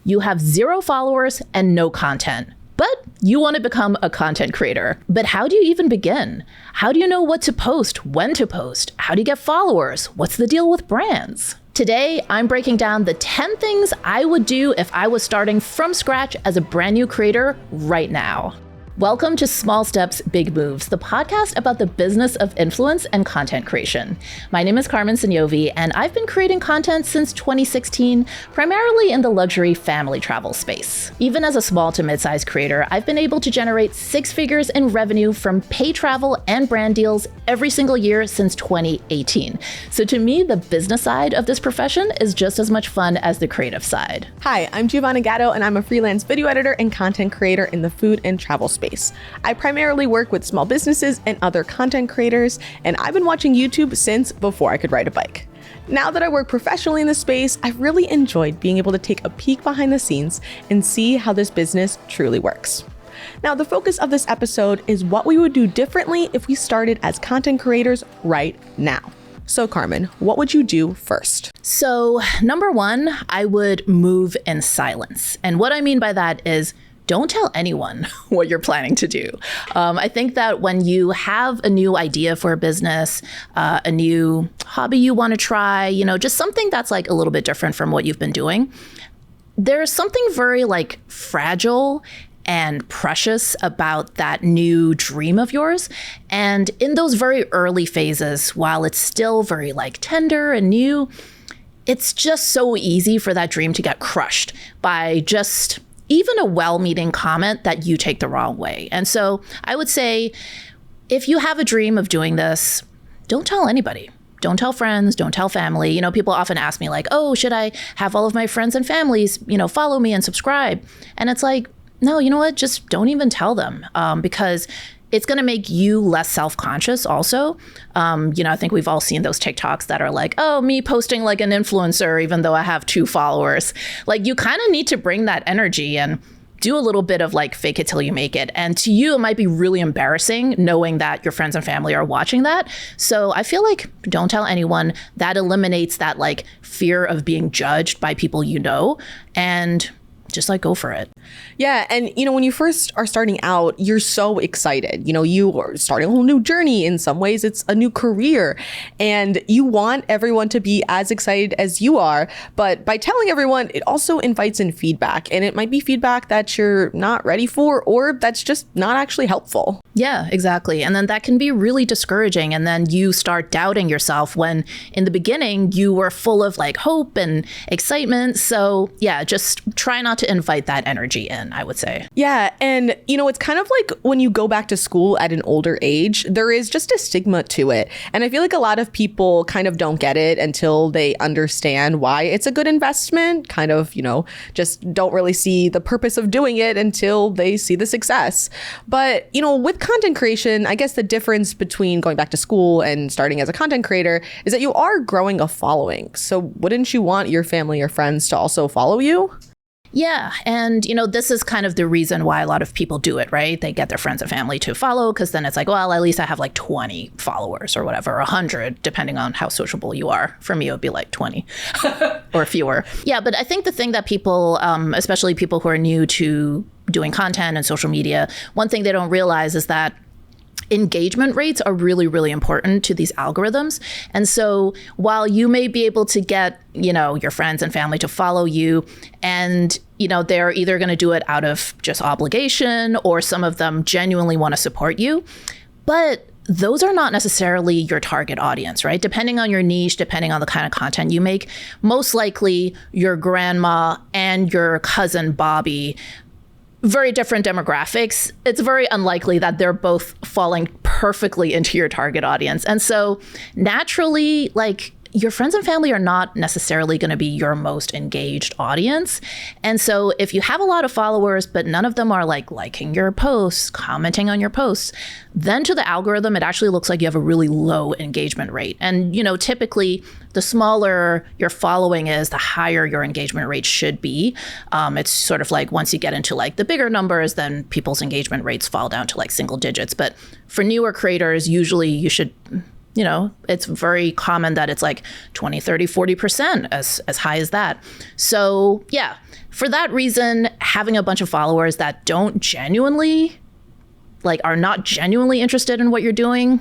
You have 0 followers and no content, but you want to become a content creator. But how do you even begin? How do you know what to post, when to post? How do you get followers? What's the deal with brands? Today, I'm breaking down the 10 things I would do if I was starting from scratch as a brand new creator right now. Welcome to Small Steps, Big Moves, the podcast about the business of influence and content creation. My name is Carmen Sognonvi, and I've been creating content since 2016, primarily in the luxury family travel space. Even as a small to mid-sized creator, I've been able to generate 6 figures in revenue from paid travel and brand deals every single year since 2018. So to me, the business side of this profession is just as much fun as the creative side. Hi, I'm Giovanna Gatto, and I'm a freelance video editor and content creator in the food and travel space. I primarily work with small businesses and other content creators, and I've been watching YouTube since before I could ride a bike. Now that I work professionally in this space, I've really enjoyed being able to take a peek behind the scenes and see how this business truly works. Now, the focus of this episode is what we would do differently if we started as content creators right now. So Carmen, what would you do first? So number 1, I would move in silence. And what I mean by that is don't tell anyone what you're planning to do. I think that when you have a new idea for a business, a new hobby you want to try, just something that's like a little bit different from what you've been doing, there's something very like fragile and precious about that new dream of yours. And in those very early phases, while it's still very like tender and new, it's just so easy for that dream to get crushed by just even a well-meaning comment that you take the wrong way. And so I would say, if you have a dream of doing this, don't tell anybody. Don't tell friends, don't tell family. People often ask me like, oh, should I have all of my friends and families, follow me and subscribe? And it's like, no, you know what? Just don't even tell them because it's going to make you less self-conscious also. I think we've all seen those TikToks that are like, oh, me posting like an influencer, even though I have 2 followers. Like you kind of need to bring that energy and do a little bit of like fake it till you make it. And to you, it might be really embarrassing knowing that your friends and family are watching that. So I feel like don't tell anyone. That eliminates that like fear of being judged by people and just like go for it. Yeah. And, when you first are starting out, you're so excited. You are starting a whole new journey. In some ways, it's a new career and you want everyone to be as excited as you are. But by telling everyone, it also invites in feedback, and it might be feedback that you're not ready for or that's just not actually helpful. Yeah, exactly. And then that can be really discouraging. And then you start doubting yourself when in the beginning you were full of like hope and excitement. So yeah, just try not to invite that energy in, I would say. Yeah. And, it's kind of like when you go back to school at an older age, there is just a stigma to it. And I feel like a lot of people kind of don't get it until they understand why it's a good investment, kind of, just don't really see the purpose of doing it until they see the success. But, with content creation, I guess the difference between going back to school and starting as a content creator is that you are growing a following. So wouldn't you want your family or friends to also follow you? Yeah. And, this is kind of the reason why a lot of people do it, right? They get their friends and family to follow because then it's like, well, at least I have like 20 followers or whatever, 100, depending on how sociable you are. For me, it would be like 20 or fewer. Yeah. But I think the thing that people, especially people who are new to doing content and social media, one thing they don't realize is that engagement rates are really, really important to these algorithms. And so while you may be able to get, your friends and family to follow you and, they're either going to do it out of just obligation or some of them genuinely want to support you, but those are not necessarily your target audience, right? Depending on your niche, depending on the kind of content you make, most likely your grandma and your cousin Bobby, very different demographics. It's very unlikely that they're both falling perfectly into your target audience. And so naturally, like your friends and family are not necessarily going to be your most engaged audience. And so if you have a lot of followers, but none of them are like liking your posts, commenting on your posts, then to the algorithm, it actually looks like you have a really low engagement rate. And, typically the smaller your following is, the higher your engagement rate should be. It's sort of like once you get into like the bigger numbers, then people's engagement rates fall down to like single digits. But for newer creators, usually you should it's very common that it's like 20, 30, 40% as high as that. So yeah, for that reason, having a bunch of followers that don't genuinely, are not genuinely interested in what you're doing,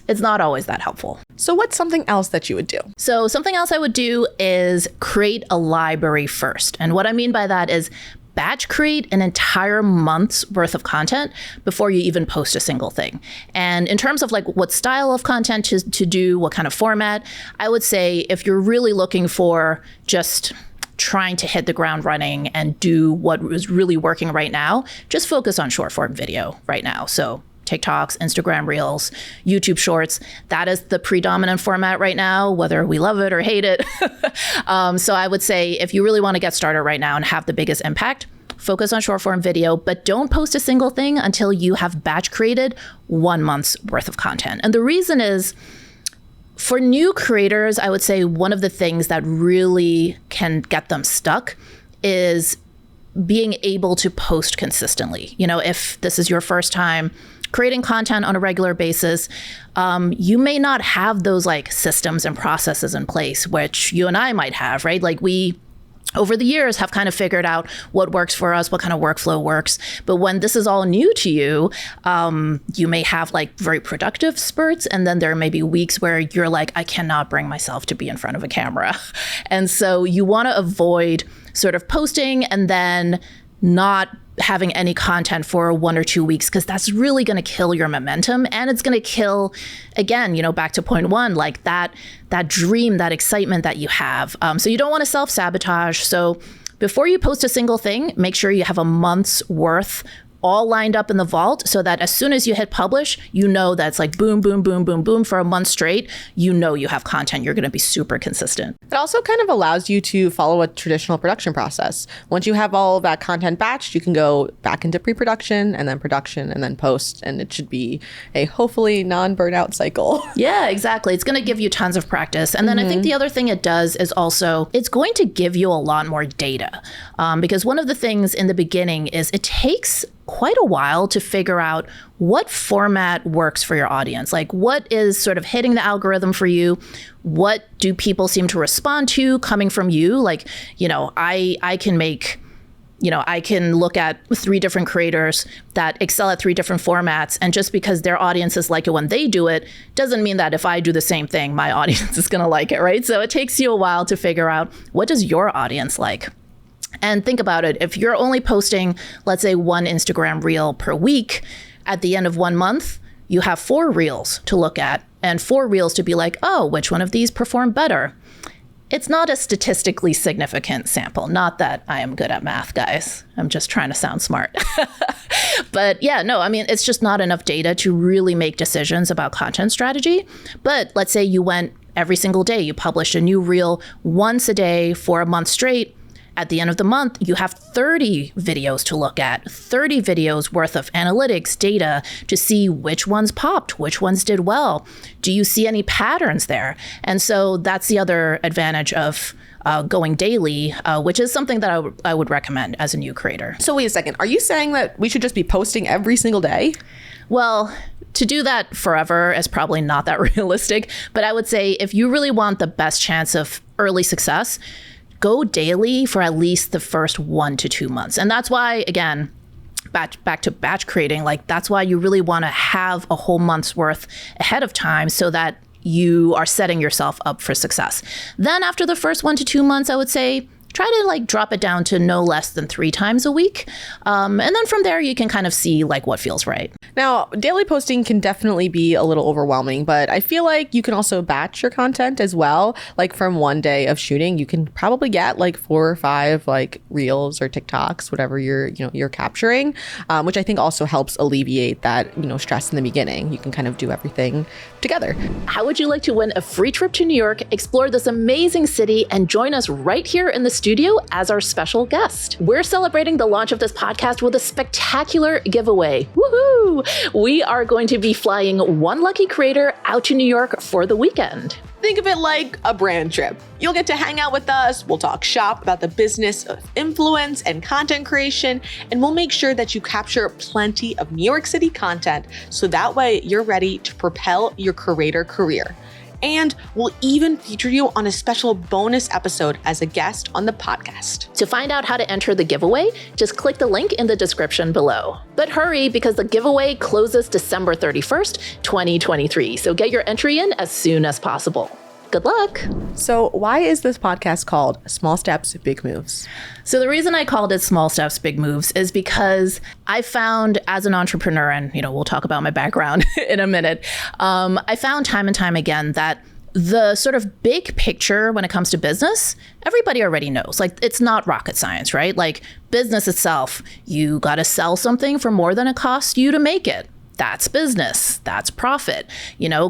it's not always that helpful. So what's something else that you would do? So something else I would do is create a library first. And what I mean by that is batch create an entire month's worth of content before you even post a single thing. And in terms of what style of content to do, what kind of format, I would say if you're really looking for just trying to hit the ground running and do what is really working right now, just focus on short form video right now. So TikToks, Instagram Reels, YouTube Shorts, that is the predominant format right now, whether we love it or hate it. So I would say if you really want to get started right now and have the biggest impact, focus on short form video, but don't post a single thing until you have batch created 1 month's worth of content. And the reason is, for new creators, I would say one of the things that really can get them stuck is being able to post consistently. If this is your first time creating content on a regular basis, you may not have those systems and processes in place, which you and I might have, right? We over the years have kind of figured out what works for us, what kind of workflow works. But when this is all new to you, you may have very productive spurts. And then there may be weeks where you're I cannot bring myself to be in front of a camera. And so you want to avoid sort of posting and then not having any content for 1 or 2 weeks, because that's really going to kill your momentum. And it's going to kill, again, back to point one, that dream, that excitement that you have. So you don't want to self-sabotage. So before you post a single thing, make sure you have a month's worth all lined up in the vault so that as soon as you hit publish, that's boom, boom, boom, boom, boom for a month straight. You have content. You're going to be super consistent. It also kind of allows you to follow a traditional production process. Once you have all of that content batched, you can go back into pre-production and then post. And it should be a hopefully non-burnout cycle. Yeah, exactly. It's going to give you tons of practice. And then I think the other thing it does is also, it's going to give you a lot more data. Because one of the things in the beginning is it takes quite a while to figure out what format works for your audience. What is sort of hitting the algorithm for you? What do people seem to respond to coming from you? I can look at 3 different creators that excel at 3 different formats. And just because their audiences like it when they do it, doesn't mean that if I do the same thing, my audience is going to like it, right? So it takes you a while to figure out, what does your audience like? And think about it. If you're only posting, let's say 1 Instagram reel per week, at the end of 1 month, you have 4 reels to look at and 4 reels to be oh, which one of these performed better? It's not a statistically significant sample. Not that I am good at math, guys. I'm just trying to sound smart. But yeah, no, it's just not enough data to really make decisions about content strategy. But let's say you went every single day, you published a new reel once a day for a month straight. At the end of the month, you have 30 videos to look at, 30 videos worth of analytics data to see which ones popped, which ones did well. Do you see any patterns there? And so that's the other advantage of going daily, which is something that I would recommend as a new creator. So wait a second. Are you saying that we should just be posting every single day? Well, to do that forever is probably not that realistic. But I would say if you really want the best chance of early success, go daily for at least the first 1 to 2 months. And that's why, again, back to batch creating, that's why you really want to have a whole month's worth ahead of time so that you are setting yourself up for success. Then after the first 1 to 2 months, I would say, try to drop it down to no less than 3 times a week. And then from there, you can kind of see what feels right. Now, daily posting can definitely be a little overwhelming, but I feel like you can also batch your content as well. From 1 day of shooting, you can probably get 4 or 5 reels or TikToks, whatever you're capturing, which I think also helps alleviate that, stress in the beginning. You can kind of do everything together. How would you like to win a free trip to New York, explore this amazing city, and join us right here in the studio as our special guest? We're celebrating the launch of this podcast with a spectacular giveaway. Woohoo! We are going to be flying 1 lucky creator out to New York for the weekend. Think of it like a brand trip. You'll get to hang out with us, we'll talk shop about the business of influence and content creation, and we'll make sure that you capture plenty of New York City content so that way you're ready to propel your creator career. And we'll even feature you on a special bonus episode as a guest on the podcast. To find out how to enter the giveaway, just click the link in the description below. But hurry, because the giveaway closes December 31st, 2023. So get your entry in as soon as possible. Good luck. So why is this podcast called Small Steps, Big Moves? So the reason I called it Small Steps, Big Moves is because I found as an entrepreneur, and we'll talk about my background in a minute, I found time and time again that the sort of big picture when it comes to business, everybody already knows. Like, it's not rocket science, right? Like, business itself, you got to sell something for more than it costs you to make it. That's business. That's profit.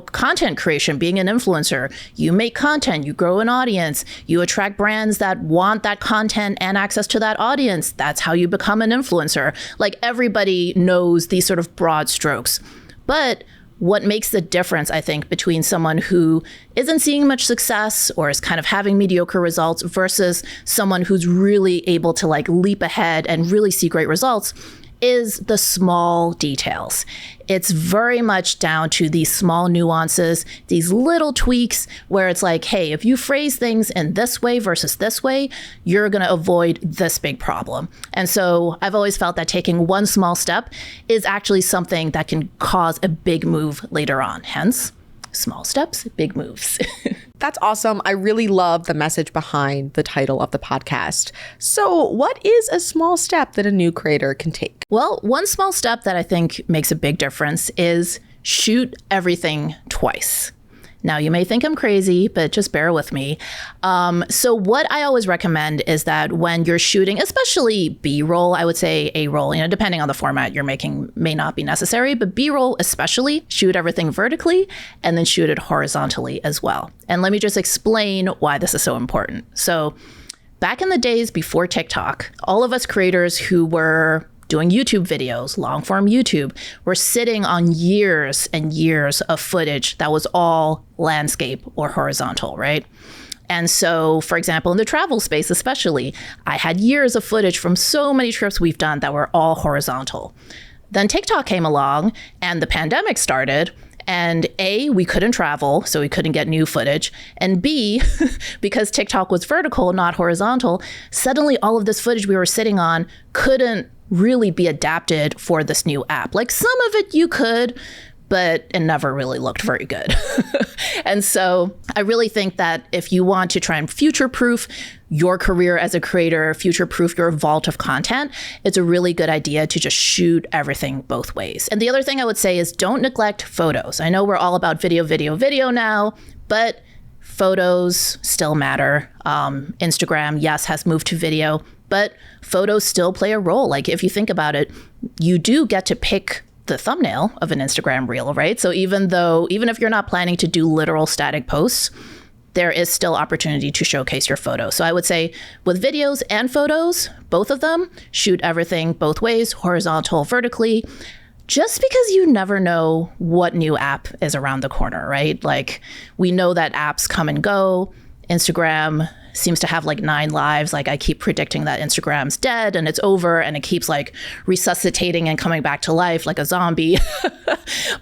Content creation, being an influencer, you make content, you grow an audience, you attract brands that want that content and access to that audience. That's how you become an influencer. Like, everybody knows these sort of broad strokes. But what makes the difference, I think, between someone who isn't seeing much success or is kind of having mediocre results versus someone who's really able to leap ahead and really see great results is the small details. It's very much down to these small nuances, these little tweaks where it's like, hey, if you phrase things in this way versus this way, you're going to avoid this big problem. And so I've always felt that taking one small step is actually something that can cause a big move later on. Hence, small steps, big moves. That's awesome. I really love the message behind the title of the podcast. So what is a small step that a new creator can take? Well, one small step that I think makes a big difference is shoot everything twice. Now, you may think I'm crazy, but just bear with me. So what I always recommend is that when you're shooting, especially B-roll, I would say A-roll, depending on the format you're making may not be necessary, but B-roll especially, shoot everything vertically and then shoot it horizontally as well. And let me just explain why this is so important. So back in the days before TikTok, all of us creators who were doing YouTube videos, long form YouTube, we're sitting on years and years of footage that was all landscape or horizontal, right? And so, for example, in the travel space especially, I had years of footage from so many trips we've done that were all horizontal. Then TikTok came along and the pandemic started. And A, we couldn't travel, so we couldn't get new footage. And B, because TikTok was vertical, not horizontal, suddenly all of this footage we were sitting on couldn't really be adapted for this new app. Like, some of it you could, but it never really looked very good. And so I really think that if you want to try and future-proof your career as a creator, future-proof your vault of content, it's a really good idea to just shoot everything both ways. And the other thing I would say is don't neglect photos. I know we're all about video now, but photos still matter. Instagram, yes, has moved to video, but photos still play a role. Like, if you think about it, you do get to pick the thumbnail of an Instagram reel, right? So even if you're not planning to do literal static posts, there is still opportunity to showcase your photo. So I would say with videos and photos, both of them, shoot everything both ways, horizontal, vertically, just because you never know what new app is around the corner, right? Like, we know that apps come and go. Instagram seems to have 9 lives. I keep predicting that Instagram's dead and it's over, and it keeps resuscitating and coming back to life like a zombie.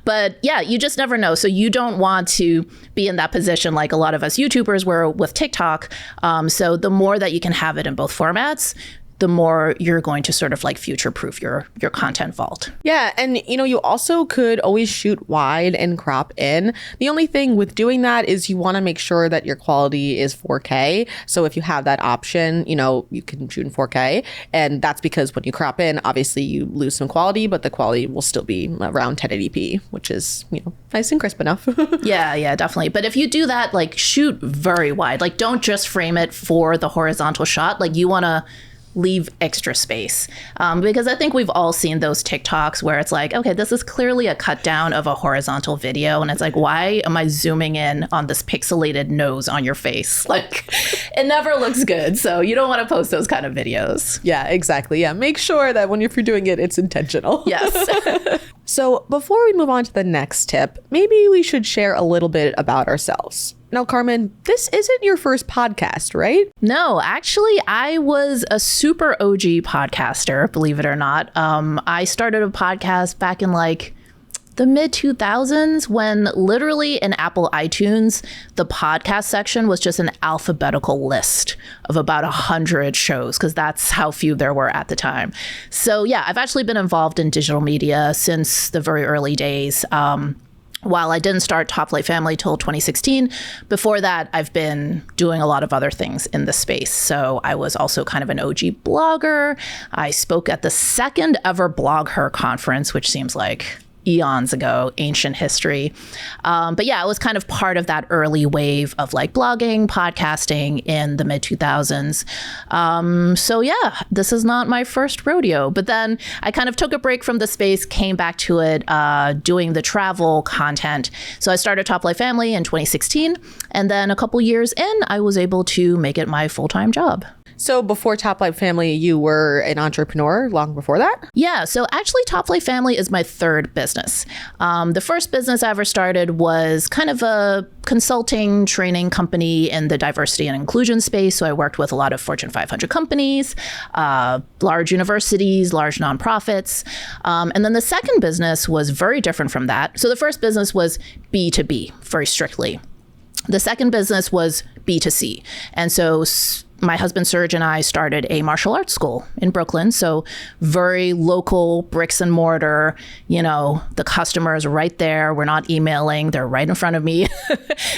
But yeah, you just never know. So you don't want to be in that position like a lot of us YouTubers were with TikTok. So the more that you can have it in both formats, the more you're going to sort of future-proof your content vault. Yeah, and you also could always shoot wide and crop in. The only thing with doing that is you want to make sure that your quality is 4K. So if you have that option, you can shoot in 4K. And that's because when you crop in, obviously you lose some quality, but the quality will still be around 1080p, which is, nice and crisp enough. Yeah, definitely. But if you do that, shoot very wide. Don't just frame it for the horizontal shot. You want to leave extra space. Because I think we've all seen those TikToks where it's okay, this is clearly a cut down of a horizontal video. And it's why am I zooming in on this pixelated nose on your face? It never looks good. So you don't want to post those kind of videos. Yeah, exactly. Yeah. Make sure that if you're doing it, it's intentional. Yes. So before we move on to the next tip, maybe we should share a little bit about ourselves. Now, Carmen, this isn't your first podcast, right? No, actually, I was a super OG podcaster, believe it or not. I started a podcast back in like the mid 2000s when literally in Apple iTunes, the podcast section was just an alphabetical list of about 100 shows because that's how few there were at the time. So yeah, I've actually been involved in digital media since the very early days. While I didn't start Top Flight Family till 2016, before that, I've been doing a lot of other things in the space. So I was also kind of an OG blogger. I spoke at the second ever Blog Her conference, which seems like eons ago, ancient history. But yeah, I was kind of part of that early wave of like blogging, podcasting in the mid 2000s. So yeah, this is not my first rodeo, but then I kind of took a break from the space, came back to it, doing the travel content. So I started Top Life Family in 2016. And then a couple years in, I was able to make it my full-time job. So before Top Life Family, you were an entrepreneur long before that? Yeah, so actually Top Life Family is my third business. The first business I ever started was kind of a consulting training company in the diversity and inclusion space. So I worked with a lot of Fortune 500 companies, large universities, large nonprofits. And then the second business was very different from that. So the first business was B2B, very strictly. The second business was B2C. And so my husband Serge and I started a martial arts school in Brooklyn. So very local, bricks and mortar, you know, the customers right there. We're not emailing, they're right in front of me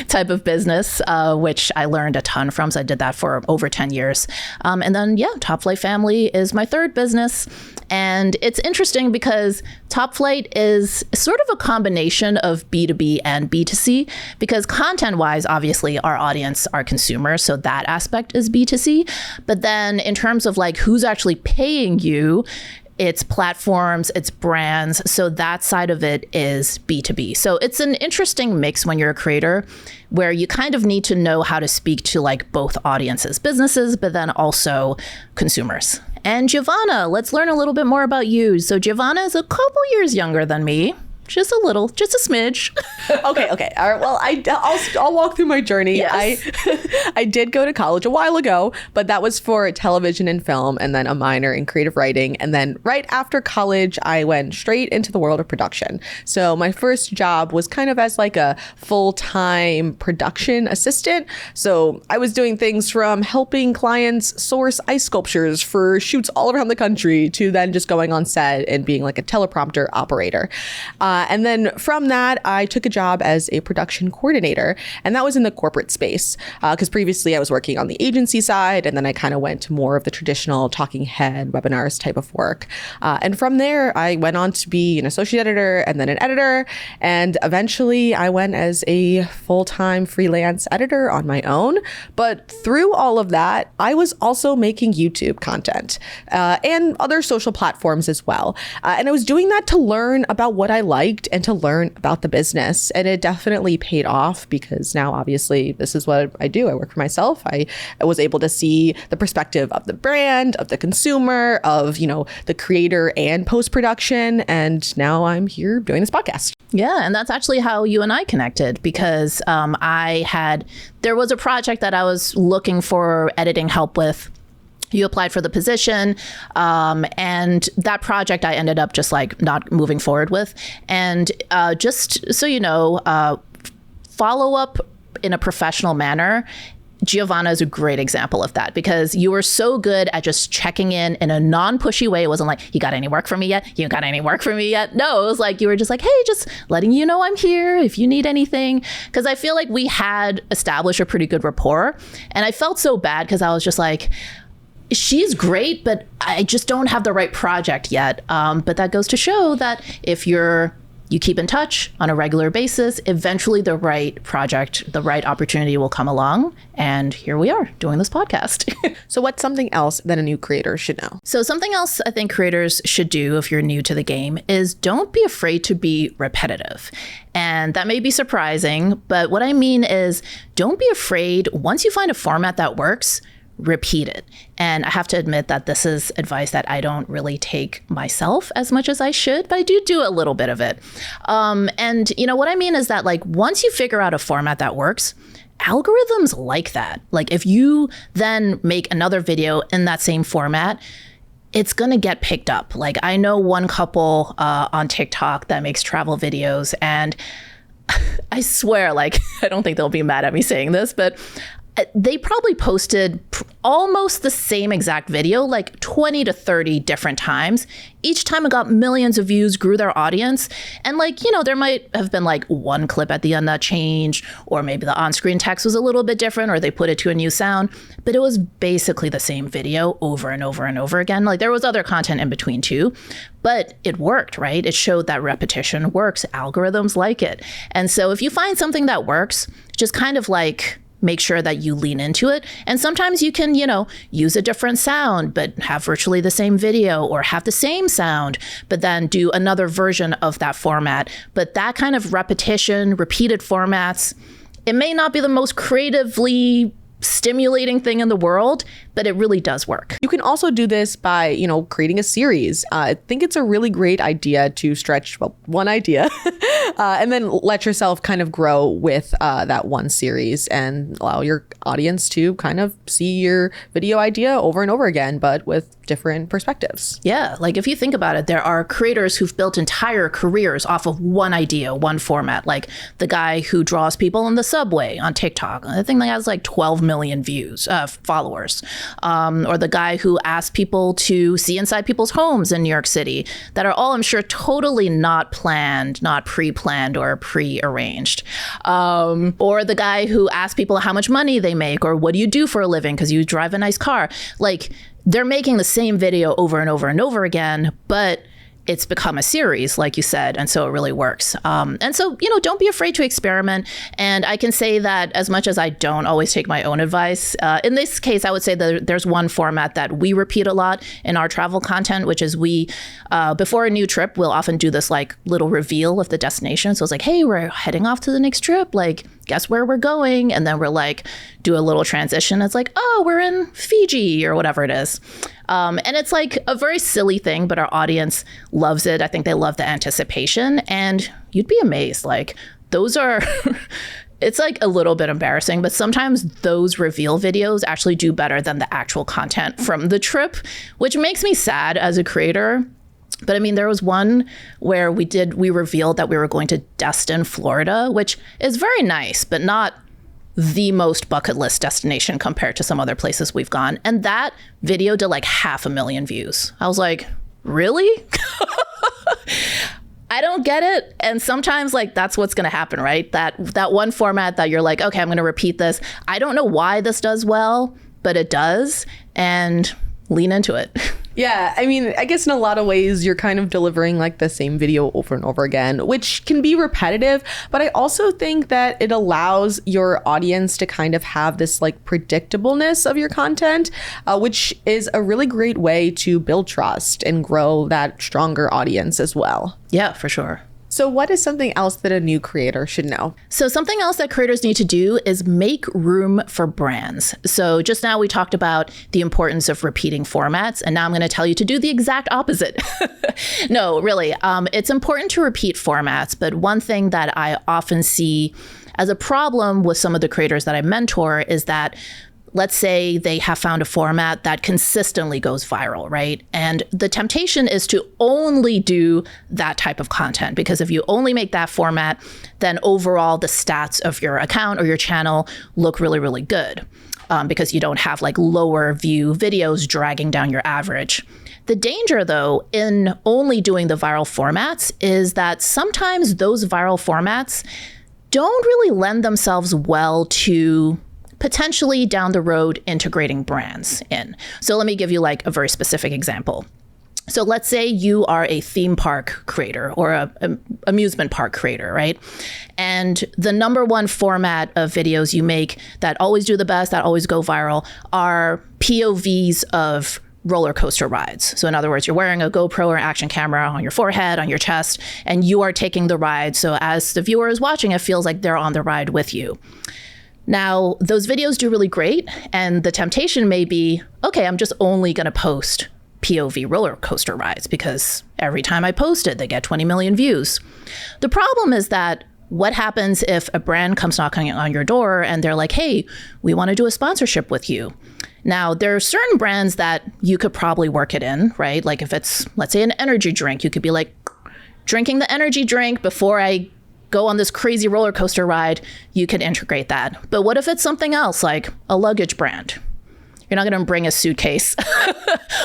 type of business, which I learned a ton from. So I did that for over 10 years. And then, yeah, Top Flight Family is my third business. And it's interesting because Top Flight is sort of a combination of B2B and B2C because content-wise, obviously, our audience are consumers. So that aspect is B2C. But then in terms of like who's actually paying you, it's platforms, it's brands. So that side of it is B2B. So it's an interesting mix when you're a creator where you kind of need to know how to speak to like both audiences, businesses, but then also consumers. And Giovanna, let's learn a little bit more about you. So Giovanna is a couple years younger than me. Just a little, just a smidge. Okay. All right. Well, I'll walk through my journey. Yes. I did go to college a while ago, but that was for television and film and then a minor in creative writing. And then right after college, I went straight into the world of production. So my first job was kind of as like a full-time production assistant. So I was doing things from helping clients source ice sculptures for shoots all around the country to then just going on set and being like a teleprompter operator. And then from that, I took a job as a production coordinator, and that was in the corporate space because previously I was working on the agency side, and then I kind of went to more of the traditional talking head webinars type of work. And from there, I went on to be an associate editor and then an editor, and eventually I went as a full-time freelance editor on my own. But through all of that, I was also making YouTube content and other social platforms as well. And I was doing that to learn about what I liked and to learn about the business. And it definitely paid off because now obviously this is what I do. I work for myself. I was able to see the perspective of the brand, of the consumer, of, you know, the creator and post-production. And now I'm here doing this podcast. Yeah, and that's actually how you and I connected because there was a project that I was looking for editing help with. You applied for the position, and that project I ended up just like not moving forward with. And just so you know, follow up in a professional manner. Giovanna is a great example of that because you were so good at just checking in a non-pushy way. It wasn't like, you got any work for me yet? You got any work for me yet? No, it was like, you were just like, hey, just letting you know I'm here if you need anything. Because I feel like we had established a pretty good rapport. And I felt so bad because I was just like, she's great, but I just don't have the right project yet. But that goes to show that if you keep in touch on a regular basis, eventually the right project, the right opportunity will come along. And here we are doing this podcast. So what's something else that a new creator should know? So something else I think creators should do if you're new to the game is don't be afraid to be repetitive. And that may be surprising, but what I mean is don't be afraid once you find a format that works, repeat it. And I have to admit that this is advice that I don't really take myself as much as I should, but I do a little bit of it. And you know what I mean is that like once you figure out a format that works, algorithms like that. Like if you then make another video in that same format, it's going to get picked up. Like I know one couple on TikTok that makes travel videos, and I swear, like, I don't think they'll be mad at me saying this, but they probably posted almost the same exact video like 20 to 30 different times. Each time it got millions of views, grew their audience. And like, you know, there might have been like one clip at the end that changed, or maybe the on-screen text was a little bit different, or they put it to a new sound, but it was basically the same video over and over and over again. Like there was other content in between too, but it worked, right? It showed that repetition works. Algorithms like it. And so if you find something that works, just kind of like make sure that you lean into it. And sometimes you can, you know, use a different sound, but have virtually the same video, or have the same sound, but then do another version of that format. But that kind of repetition, repeated formats, it may not be the most creatively stimulating thing in the world, but it really does work. You can also do this by, you know, creating a series. I think it's a really great idea to stretch one idea and then let yourself kind of grow with that one series and allow your audience to kind of see your video idea over and over again, but with different perspectives. Yeah, like if you think about it, there are creators who've built entire careers off of one idea, one format, like the guy who draws people in the subway on TikTok. I think that has like 12 million views, followers. Or the guy who asks people to see inside people's homes in New York City, that are all, I'm sure, totally not planned, not pre-planned or pre-arranged. Or the guy who asks people how much money they make, or what do you do for a living because you drive a nice car. Like they're making the same video over and over and over again, but it's become a series, like you said, and so it really works. And so, you know, don't be afraid to experiment. And I can say that as much as I don't always take my own advice, in this case, I would say that there's one format that we repeat a lot in our travel content, which is we, before a new trip, we'll often do this like little reveal of the destination. So it's like, hey, we're heading off to the next trip. Like, guess where we're going? And then we're like, do a little transition. It's like, oh, we're in Fiji or whatever it is. And it's like a very silly thing, but our audience loves it. I think they love the anticipation, and you'd be amazed. Like those are, it's like a little bit embarrassing, but sometimes those reveal videos actually do better than the actual content from the trip, which makes me sad as a creator. But I mean, there was one where we revealed that we were going to Destin, Florida, which is very nice, but not the most bucket list destination compared to some other places we've gone. And that video did like 500,000 views. I was like, really? I don't get it. And sometimes like that's what's going to happen, right? That one format that you're like, okay, I'm going to repeat this. I don't know why this does well, but it does. And lean into it. Yeah, I mean, I guess in a lot of ways, you're kind of delivering like the same video over and over again, which can be repetitive. But I also think that it allows your audience to kind of have this like predictableness of your content, which is a really great way to build trust and grow that stronger audience as well. Yeah, for sure. So what is something else that a new creator should know? So something else that creators need to do is make room for brands. So just now we talked about the importance of repeating formats, and now I'm going to tell you to do the exact opposite. No, really, it's important to repeat formats, but one thing that I often see as a problem with some of the creators that I mentor is that let's say they have found a format that consistently goes viral, right? And the temptation is to only do that type of content, because if you only make that format, then overall the stats of your account or your channel look really, really good, because you don't have like lower view videos dragging down your average. The danger, though, in only doing the viral formats is that sometimes those viral formats don't really lend themselves well to potentially down the road integrating brands in. So let me give you like a very specific example. So let's say you are a theme park creator or a amusement park creator, right? And the number one format of videos you make that always do the best, that always go viral, are POVs of roller coaster rides. So in other words, you're wearing a GoPro or action camera on your forehead, on your chest, and you are taking the ride. So as the viewer is watching, it feels like they're on the ride with you. Now, those videos do really great, and the temptation may be, okay, I'm just only going to post POV roller coaster rides because every time I post it, they get 20 million views. The problem is that what happens if a brand comes knocking on your door and they're like, hey, we want to do a sponsorship with you? Now, there are certain brands that you could probably work it in, right? Like if it's, let's say, an energy drink, you could be like, drinking the energy drink before I go on this crazy roller coaster ride, you could integrate that. But what if it's something else, like a luggage brand? You're not going to bring a suitcase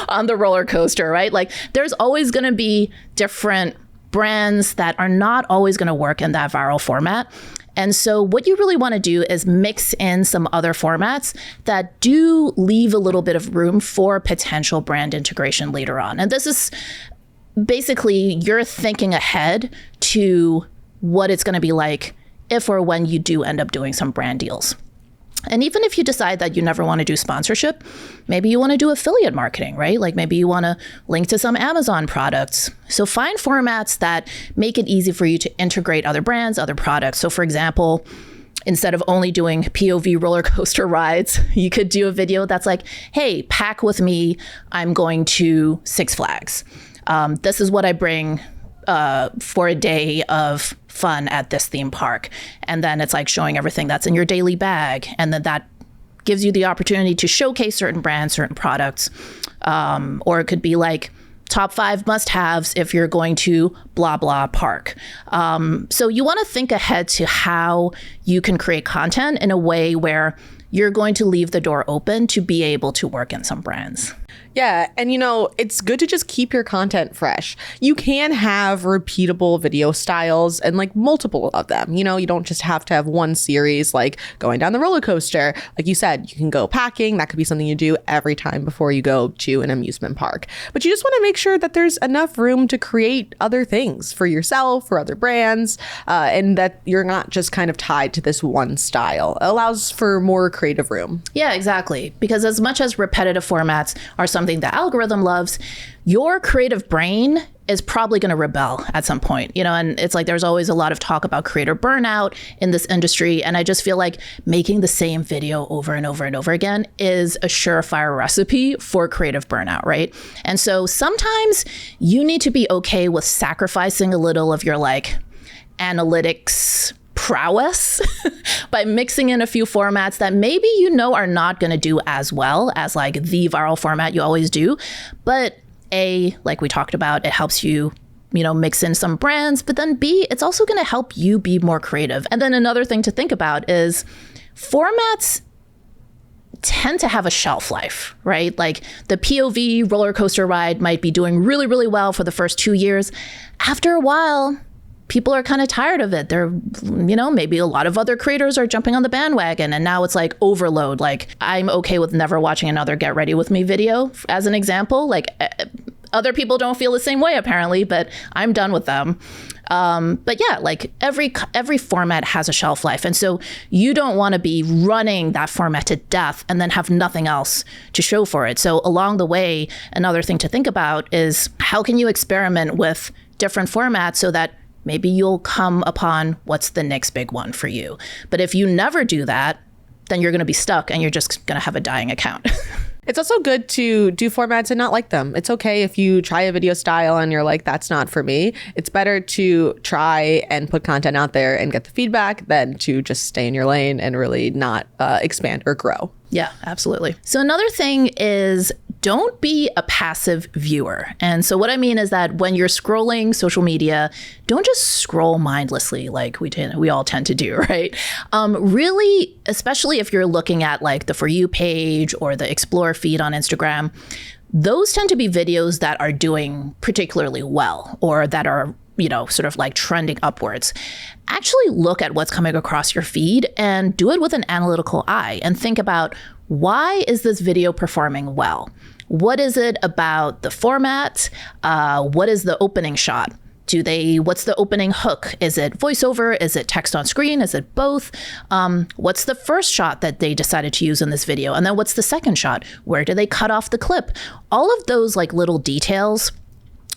on the roller coaster, right? Like there's always going to be different brands that are not always going to work in that viral format. And so what you really want to do is mix in some other formats that do leave a little bit of room for potential brand integration later on. And this is basically you're thinking ahead to what it's going to be like if or when you do end up doing some brand deals. And even if you decide that you never want to do sponsorship, maybe you want to do affiliate marketing, right? Like maybe you want to link to some Amazon products. So find formats that make it easy for you to integrate other brands, other products. So for example, instead of only doing POV roller coaster rides, you could do a video that's like, hey, pack with me. I'm going to Six Flags. This is what I bring for a day of fun at this theme park. And then it's like showing everything that's in your daily bag. And then that gives you the opportunity to showcase certain brands, certain products. Or it could be like top 5 must-haves if you're going to blah, blah park. So you want to think ahead to how you can create content in a way where you're going to leave the door open to be able to work in some brands. Yeah. And, it's good to just keep your content fresh. You can have repeatable video styles and like multiple of them. You don't just have to have one series like going down the roller coaster. Like you said, you can go packing. That could be something you do every time before you go to an amusement park. But you just want to make sure that there's enough room to create other things for yourself, for other brands, and that you're not just kind of tied to this one style. It allows for more creative room. Yeah, exactly. Because as much as repetitive formats are something the algorithm loves, your creative brain is probably going to rebel at some point, and it's like there's always a lot of talk about creator burnout in this industry. And I just feel like making the same video over and over and over again is a surefire recipe for creative burnout, right? And so sometimes you need to be okay with sacrificing a little of your like analytics prowess by mixing in a few formats that maybe are not going to do as well as like the viral format you always do. But A, like we talked about, it helps you, mix in some brands, but then B, it's also going to help you be more creative. And then another thing to think about is formats tend to have a shelf life, right? Like the POV roller coaster ride might be doing really, really well for the first 2 years. After a while, people are kind of tired of it. They're, maybe a lot of other creators are jumping on the bandwagon and now it's like overload. Like I'm okay with never watching another Get Ready With Me video as an example. Like other people don't feel the same way apparently, but I'm done with them. But yeah, like every format has a shelf life. And so you don't want to be running that format to death and then have nothing else to show for it. So along the way, another thing to think about is how can you experiment with different formats so that maybe you'll come upon what's the next big one for you. But if you never do that, then you're going to be stuck and you're just going to have a dying account. It's also good to do formats and not like them. It's okay if you try a video style and you're like, that's not for me. It's better to try and put content out there and get the feedback than to just stay in your lane and really not expand or grow. Yeah, absolutely. So another thing is don't be a passive viewer. And so what I mean is that when you're scrolling social media, don't just scroll mindlessly like we all tend to do, right? Really, especially if you're looking at like the For You page or the Explore feed on Instagram, those tend to be videos that are doing particularly well or that are sort of like trending upwards. Actually look at what's coming across your feed and do it with an analytical eye and think about, why is this video performing well? What is it about the format? What is the opening shot? What's the opening hook? Is it voiceover? Is it text on screen? Is it both? What's the first shot that they decided to use in this video? And then what's the second shot? Where do they cut off the clip? All of those like little details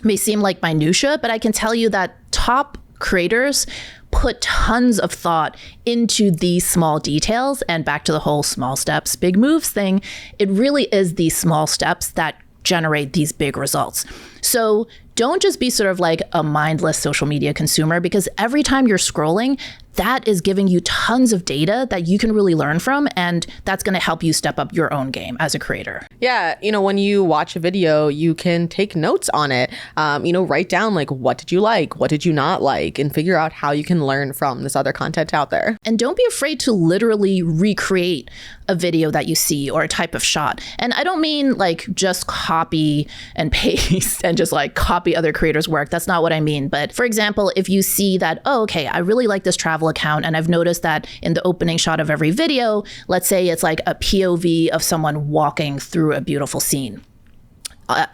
may seem like minutia, but I can tell you that top creators put tons of thought into these small details. And back to the whole small steps, big moves thing, it really is these small steps that generate these big results. So don't just be sort of like a mindless social media consumer, because every time you're scrolling, that is giving you tons of data that you can really learn from. And that's going to help you step up your own game as a creator. Yeah. When you watch a video, you can take notes on it, write down like, what did you like? What did you not like? And figure out how you can learn from this other content out there. And don't be afraid to literally recreate a video that you see or a type of shot. And I don't mean like just copy and paste and just like copy other creators' work. That's not what I mean. But for example, if you see that, oh, okay, I really like this travel account, and I've noticed that in the opening shot of every video, let's say it's like a POV of someone walking through a beautiful scene.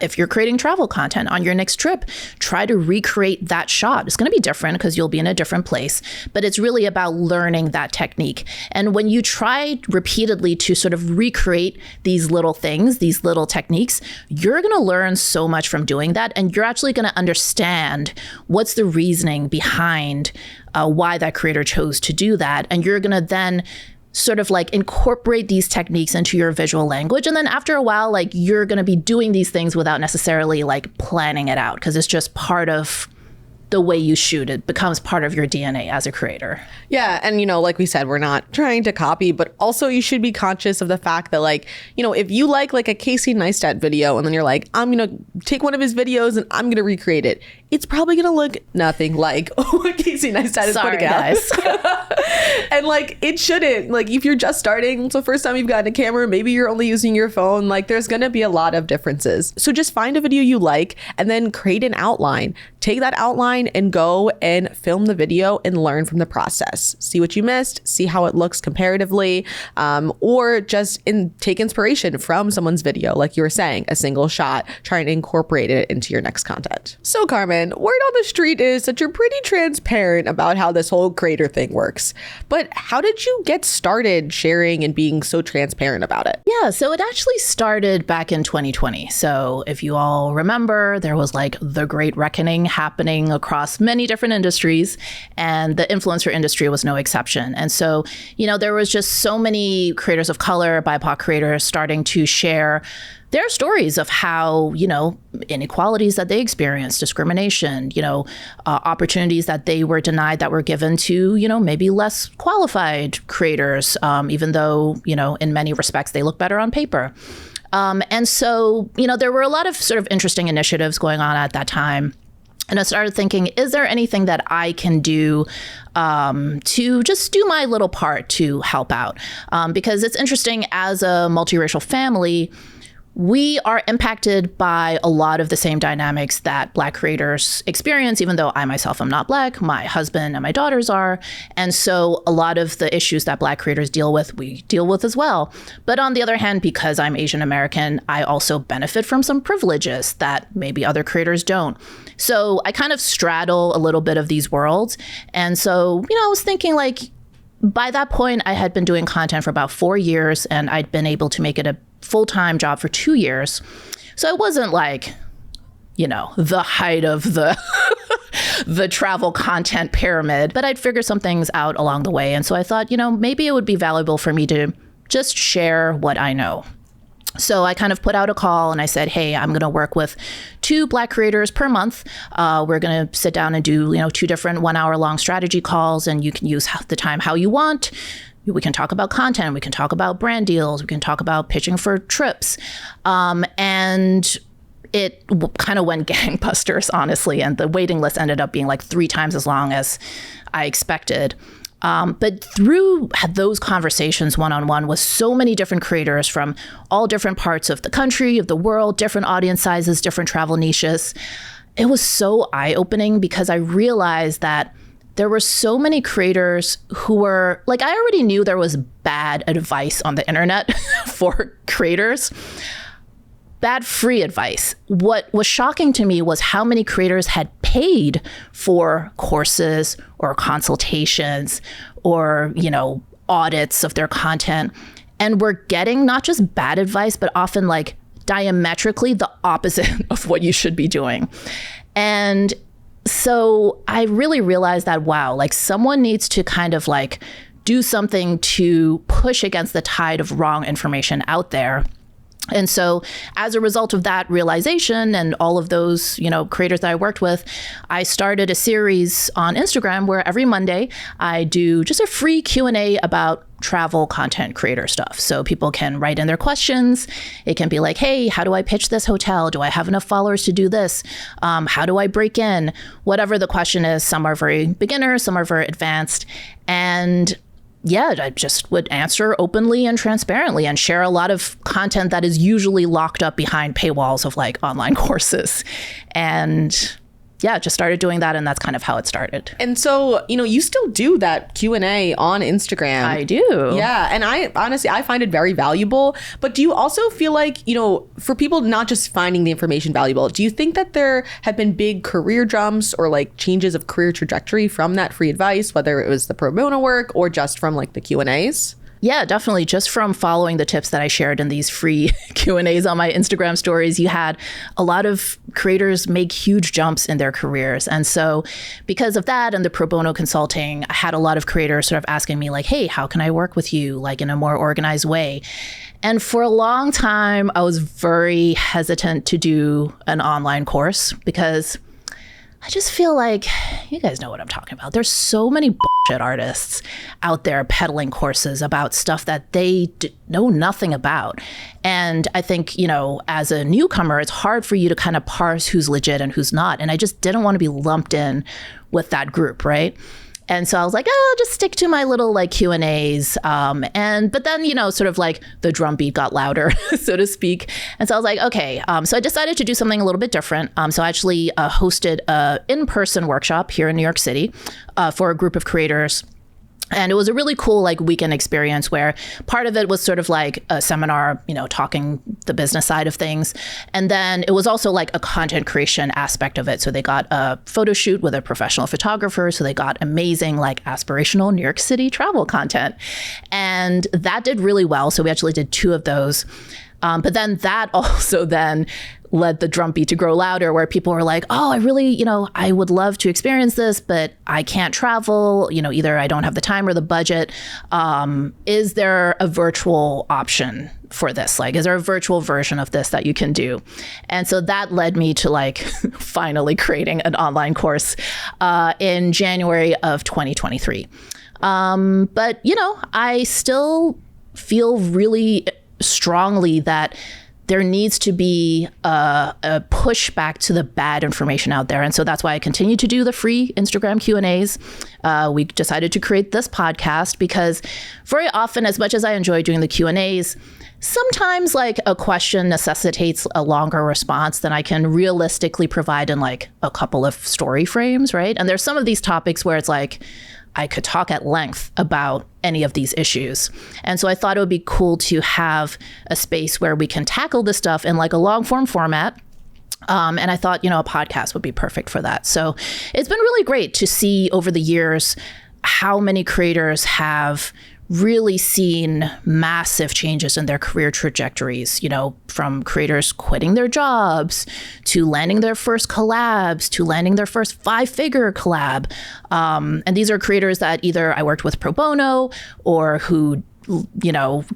If you're creating travel content on your next trip, try to recreate that shot. It's going to be different because you'll be in a different place, but it's really about learning that technique. And when you try repeatedly to sort of recreate these little things, these little techniques, you're going to learn so much from doing that. And you're actually going to understand what's the reasoning behind why that creator chose to do that. And you're going to then sort of like incorporate these techniques into your visual language. And then after a while, like you're going to be doing these things without necessarily like planning it out, because it's just part of the way you shoot. It becomes part of your DNA as a creator. Yeah. And, like we said, we're not trying to copy, but also you should be conscious of the fact that if you like a Casey Neistat video and then you're like, I'm going to take one of his videos and I'm going to recreate it, it's probably going to look nothing like what Casey Neistat is putting out. Guys. And it shouldn't. If you're just starting, it's the first time you've gotten a camera, maybe you're only using your phone, there's going to be a lot of differences. So just find a video you like and then create an outline. Take that outline and go and film the video and learn from the process. See what you missed, see how it looks comparatively, or just take inspiration from someone's video. Like you were saying, a single shot, try and incorporate it into your next content. So Carmen, word on the street is that you're pretty transparent about how this whole creator thing works. But how did you get started sharing and being so transparent about it? Yeah, so it actually started back in 2020. So if you all remember, there was the Great Reckoning happening across many different industries, and the influencer industry was no exception. And so, there was just so many creators of color, BIPOC creators starting to share their stories of how, inequalities that they experienced, discrimination, opportunities that they were denied that were given to, maybe less qualified creators, even though, in many respects, they look better on paper. And so, there were a lot of sort of interesting initiatives going on at that time. And I started thinking, is there anything that I can do to just do my little part to help out? Because it's interesting, as a multiracial family, we are impacted by a lot of the same dynamics that Black creators experience, even though I myself am not Black, my husband and my daughters are. And so a lot of the issues that Black creators deal with, we deal with as well. But on the other hand, because I'm Asian American, I also benefit from some privileges that maybe other creators don't. So I kind of straddle a little bit of these worlds. And so, I was thinking by that point, I had been doing content for about 4 years, and I'd been able to make it a full-time job for 2 years. So it wasn't the height of the the travel content pyramid, but I'd figure some things out along the way. And so I thought, maybe it would be valuable for me to just share what I know. So I kind of put out a call and I said, hey, I'm going to work with 2 Black creators per month. We're going to sit down and do, 2 different 1-hour-long strategy calls, and you can use the time how you want. We can talk about content. We can talk about brand deals. We can talk about pitching for trips. And it kind of went gangbusters, honestly. And the waiting list ended up being 3 times as long as I expected. But through those conversations one-on-one with so many different creators from all different parts of the country, of the world, different audience sizes, different travel niches, it was so eye-opening, because I realized that there were so many creators who were I already knew there was bad advice on the internet for creators. Bad free advice. What was shocking to me was how many creators had paid for courses or consultations or, audits of their content, and were getting not just bad advice, but often diametrically the opposite of what you should be doing. And so I really realized that, wow, someone needs to kind of do something to push against the tide of wrong information out there. And so as a result of that realization and all of those, creators that I worked with, I started a series on Instagram where every Monday I do just a free Q&A about travel content creator stuff. So people can write in their questions. It can be like, hey, how do I pitch this hotel? Do I have enough followers to do this? How do I break in? Whatever the question is, some are very beginner, some are very advanced. And yeah, I just would answer openly and transparently and share a lot of content that is usually locked up behind paywalls of like online courses. And yeah, just started doing that, and that's kind of how it started. And so, you still do that Q&A on Instagram. I do. Yeah, and I honestly find it very valuable. But do you also feel like, for people not just finding the information valuable, do you think that there have been big career jumps or like changes of career trajectory from that free advice, whether it was the pro bono work or just from like the Q&As? Yeah, definitely. Just from following the tips that I shared in these free Q&As on my Instagram stories, you had a lot of creators make huge jumps in their careers. And so because of that and the pro bono consulting, I had a lot of creators sort of asking me like, hey, how can I work with you like in a more organized way? And for a long time, I was very hesitant to do an online course because I just feel like, you guys know what I'm talking about. There's so many bullshit artists out there peddling courses about stuff that they know nothing about. And I think, as a newcomer, it's hard for you to kind of parse who's legit and who's not. And I just didn't want to be lumped in with that group, right? And so I was like, I'll just stick to my little like Q&As. But then, sort of like the drumbeat got louder, so to speak. And so I was like, okay. So I decided to do something a little bit different. So I actually hosted an in-person workshop here in New York City for a group of creators. And it was a really cool like weekend experience where part of it was sort of like a seminar, talking the business side of things. And then it was also like a content creation aspect of it. So they got a photo shoot with a professional photographer. So they got amazing like aspirational New York City travel content. And that did really well. So we actually did 2 of those. But then that also then led the drumbeat to grow louder, where people were like, oh, I really, I would love to experience this, but I can't travel, either I don't have the time or the budget. Is there a virtual option for this? Like, is there a virtual version of this that you can do? And so that led me to like finally creating an online course in January of 2023. But, I still feel really strongly that there needs to be a pushback to the bad information out there. And so that's why I continue to do the free Instagram Q&As. We decided to create this podcast because very often, as much as I enjoy doing the Q&As, sometimes like a question necessitates a longer response than I can realistically provide in like a couple of story frames, right? And there's some of these topics where it's like, I could talk at length about any of these issues. And so I thought it would be cool to have a space where we can tackle this stuff in like a long form format. And I thought, a podcast would be perfect for that. So it's been really great to see over the years how many creators have really seen massive changes in their career trajectories, from creators quitting their jobs to landing their first collabs to landing their first 5-figure collab. And these are creators that either I worked with pro bono or who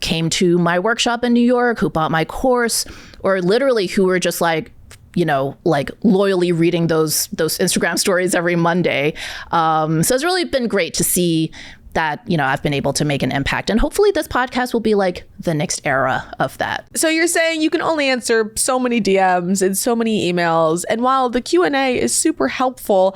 came to my workshop in New York, who bought my course, or literally who were just like loyally reading those Instagram stories every Monday. So it's really been great to see that, I've been able to make an impact. And hopefully this podcast will be like the next era of that. So you're saying you can only answer so many DMs and so many emails. And while the Q&A is super helpful,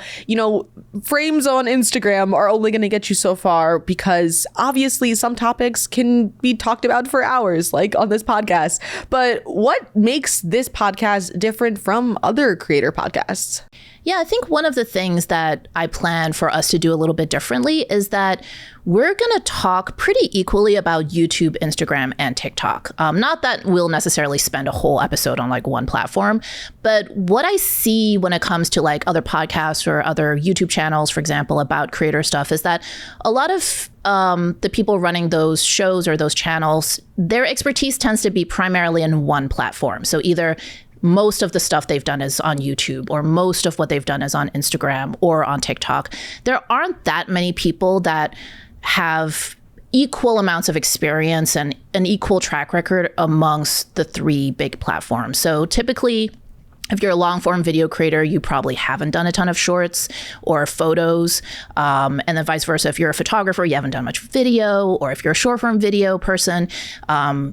frames on Instagram are only going to get you so far, because obviously some topics can be talked about for hours, like on this podcast. But what makes this podcast different from other creator podcasts? Yeah, I think one of the things that I plan for us to do a little bit differently is that we're going to talk pretty equally about YouTube, Instagram, and TikTok. Not that we'll necessarily spend a whole episode on like one platform, but what I see when it comes to like other podcasts or other YouTube channels, for example, about creator stuff, is that a lot of the people running those shows or those channels, their expertise tends to be primarily in one platform. So either most of the stuff they've done is on YouTube, or most of what they've done is on Instagram or on TikTok. There aren't that many people that have equal amounts of experience and an equal track record amongst the three big platforms. So typically, if you're a long form video creator, you probably haven't done a ton of shorts or photos. And then vice versa. If you're a photographer, you haven't done much video. Or if you're a short form video person,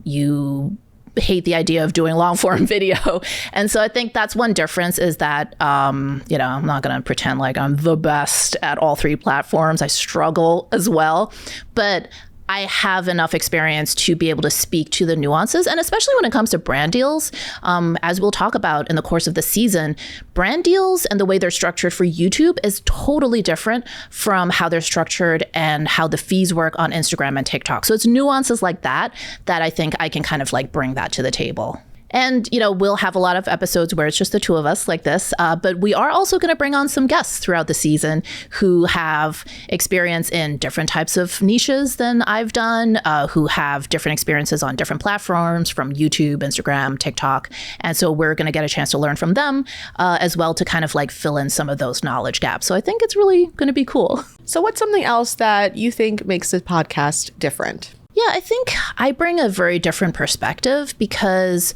you hate the idea of doing long form video. And so I think that's one difference is that, I'm not going to pretend like I'm the best at all three platforms. I struggle as well. But I have enough experience to be able to speak to the nuances. And especially when it comes to brand deals, as we'll talk about in the course of the season, brand deals and the way they're structured for YouTube is totally different from how they're structured and how the fees work on Instagram and TikTok. So it's nuances like that I think I can kind of like bring that to the table. And, we'll have a lot of episodes where it's just the two of us like this. But we are also going to bring on some guests throughout the season who have experience in different types of niches than I've done, who have different experiences on different platforms from YouTube, Instagram, TikTok. And so we're going to get a chance to learn from them as well to kind of like fill in some of those knowledge gaps. So I think it's really going to be cool. So what's something else that you think makes this podcast different? Yeah, I think I bring a very different perspective because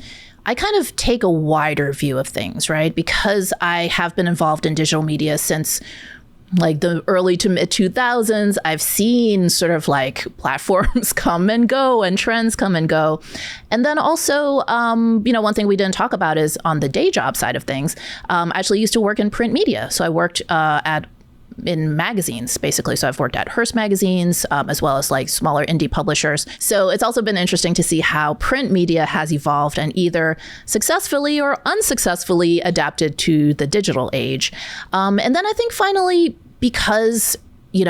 I kind of take a wider view of things, right? Because I have been involved in digital media since like the early to mid 2000s. I've seen sort of like platforms come and go and trends come and go. And then also, one thing we didn't talk about is on the day job side of things, I actually used to work in print media. So I worked in magazines, basically. So I've worked at Hearst magazines, as well as like smaller indie publishers. So it's also been interesting to see how print media has evolved and either successfully or unsuccessfully adapted to the digital age. And then I think finally, because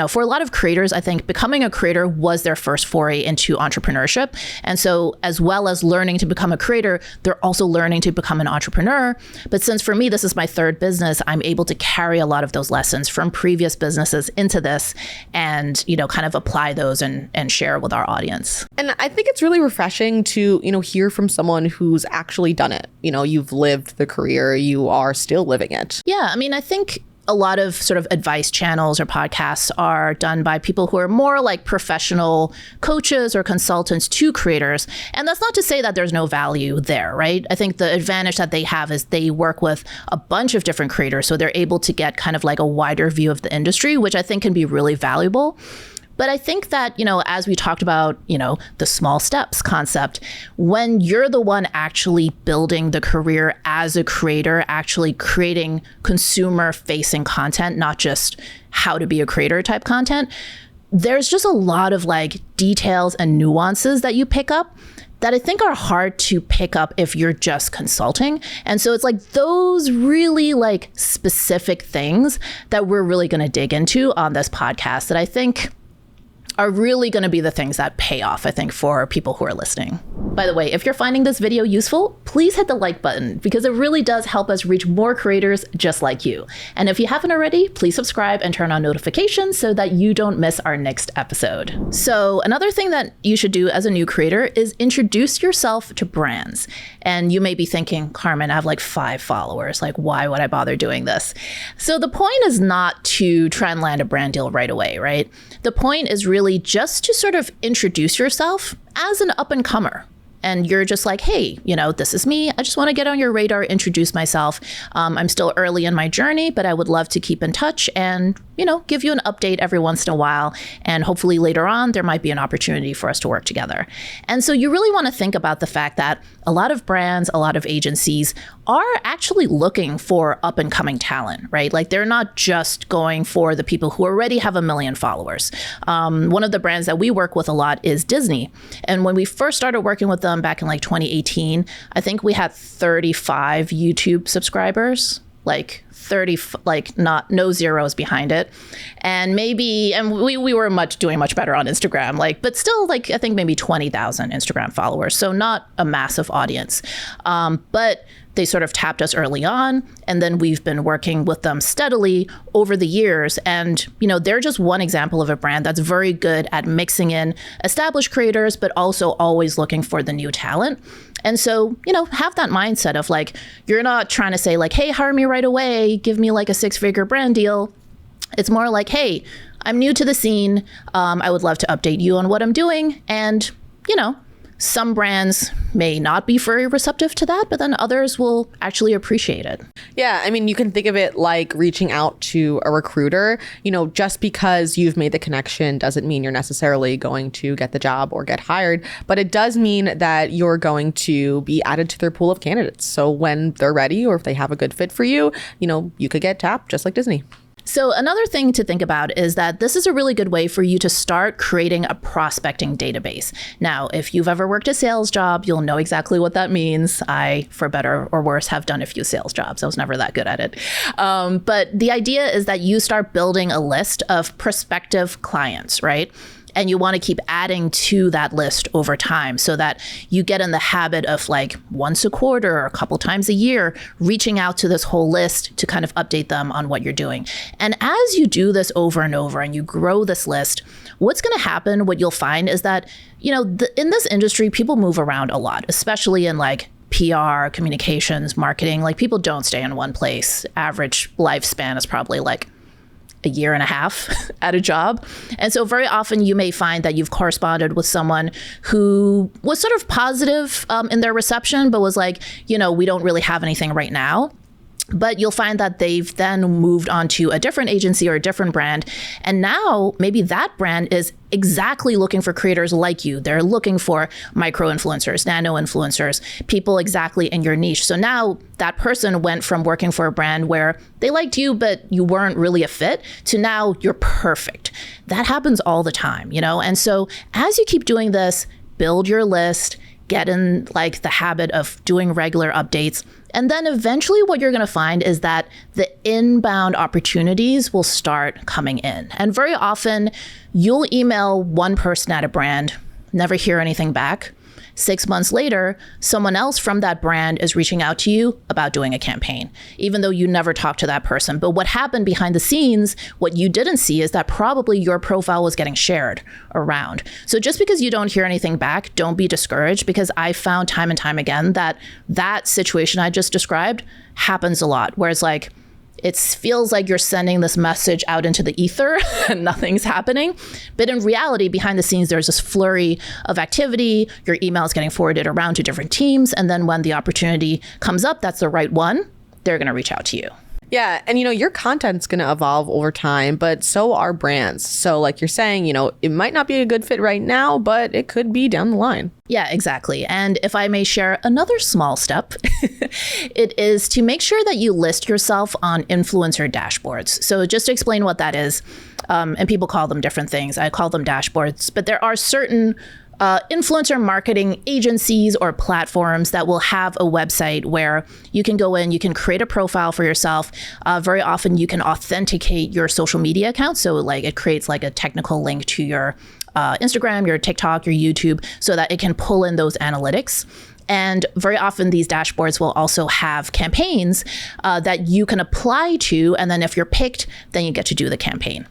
for a lot of creators, I think becoming a creator was their first foray into entrepreneurship. And so as well as learning to become a creator, they're also learning to become an entrepreneur. But since for me, this is my third business, I'm able to carry a lot of those lessons from previous businesses into this and, kind of apply those and share with our audience. And I think it's really refreshing to, hear from someone who's actually done it. You've lived the career, you are still living it. Yeah, I think a lot of sort of advice channels or podcasts are done by people who are more like professional coaches or consultants to creators. And that's not to say that there's no value there, right? I think the advantage that they have is they work with a bunch of different creators. So they're able to get kind of like a wider view of the industry, which I think can be really valuable. But I think that, as we talked about, the small steps concept, when you're the one actually building the career as a creator, actually creating consumer facing content, not just how to be a creator type content, there's just a lot of like details and nuances that you pick up that I think are hard to pick up if you're just consulting. And so it's like those really like specific things that we're really going to dig into on this podcast that I think are really going to be the things that pay off, I think, for people who are listening. By the way, if you're finding this video useful, please hit the like button because it really does help us reach more creators just like you. And if you haven't already, please subscribe and turn on notifications so that you don't miss our next episode. So another thing that you should do as a new creator is introduce yourself to brands. And you may be thinking, Carmen, I have like 5 followers. Like, why would I bother doing this? So the point is not to try and land a brand deal right away, right? The point is really just to sort of introduce yourself as an up-and-comer. And you're just like, hey, this is me. I just want to get on your radar, introduce myself. I'm still early in my journey, but I would love to keep in touch and, give you an update every once in a while. And hopefully later on, there might be an opportunity for us to work together. And so you really want to think about the fact that a lot of brands, a lot of agencies are actually looking for up and coming talent, right? Like they're not just going for the people who already have 1 million followers. One of the brands that we work with a lot is Disney. And when we first started working with them back in like 2018, I think we had 35 YouTube subscribers, like 30, like no zeros behind it. And we were doing much better on Instagram, but still I think maybe 20,000 Instagram followers. So not a massive audience. But they sort of tapped us early on, and then we've been working with them steadily over the years. And, they're just one example of a brand that's very good at mixing in established creators, but also always looking for the new talent. And so, have that mindset of you're not trying to say hey, hire me right away, give me a 6-figure brand deal. It's more like, hey, I'm new to the scene. I would love to update you on what I'm doing. And, some brands may not be very receptive to that, but then others will actually appreciate it. Yeah, I mean, you can think of it like reaching out to a recruiter. Just because you've made the connection doesn't mean you're necessarily going to get the job or get hired, but it does mean that you're going to be added to their pool of candidates. So when they're ready, or if they have a good fit for you, you could get tapped just like Disney. So another thing to think about is that this is a really good way for you to start creating a prospecting database. Now, if you've ever worked a sales job, you'll know exactly what that means. I, for better or worse, have done a few sales jobs. I was never that good at it. But the idea is that you start building a list of prospective clients, right? And you want to keep adding to that list over time so that you get in the habit of like once a quarter or a couple times a year, reaching out to this whole list to kind of update them on what you're doing. And as you do this over and over and you grow this list, what's going to happen, what you'll find is that, in this industry, people move around a lot, especially in like PR, communications, marketing. Like people don't stay in one place. Average lifespan is probably like a year and a half at a job. And so very often you may find that you've corresponded with someone who was sort of positive in their reception, but was like, we don't really have anything right now. But you'll find that they've then moved on to a different agency or a different brand. And now maybe that brand is exactly looking for creators like you. They're looking for micro influencers, nano influencers, people exactly in your niche. So now that person went from working for a brand where they liked you, but you weren't really a fit, to now you're perfect. That happens all the time, And so as you keep doing this, build your list, get in like the habit of doing regular updates. And then eventually what you're going to find is that the inbound opportunities will start coming in. And very often you'll email one person at a brand, never hear anything back. 6 months later, someone else from that brand is reaching out to you about doing a campaign, even though you never talked to that person. But what happened behind the scenes, what you didn't see is that probably your profile was getting shared around. So just because you don't hear anything back, don't be discouraged, because I found time and time again that that situation I just described happens a lot, where it's like, it feels like you're sending this message out into the ether and nothing's happening. But in reality, behind the scenes, there's this flurry of activity. Your email is getting forwarded around to different teams. And then when the opportunity comes up, that's the right one, they're going to reach out to you. Yeah. And, your content's going to evolve over time, but so are brands. So like you're saying, it might not be a good fit right now, but it could be down the line. Yeah, exactly. And if I may share another small step, it is to make sure that you list yourself on influencer dashboards. So just to explain what that is, and people call them different things. I call them dashboards, but there are certain influencer marketing agencies or platforms that will have a website where you can go in, you can create a profile for yourself. Very often you can authenticate your social media account. So like it creates like a technical link to your Instagram, your TikTok, your YouTube, so that it can pull in those analytics. And very often these dashboards will also have campaigns that you can apply to. And then if you're picked, then you get to do the campaign.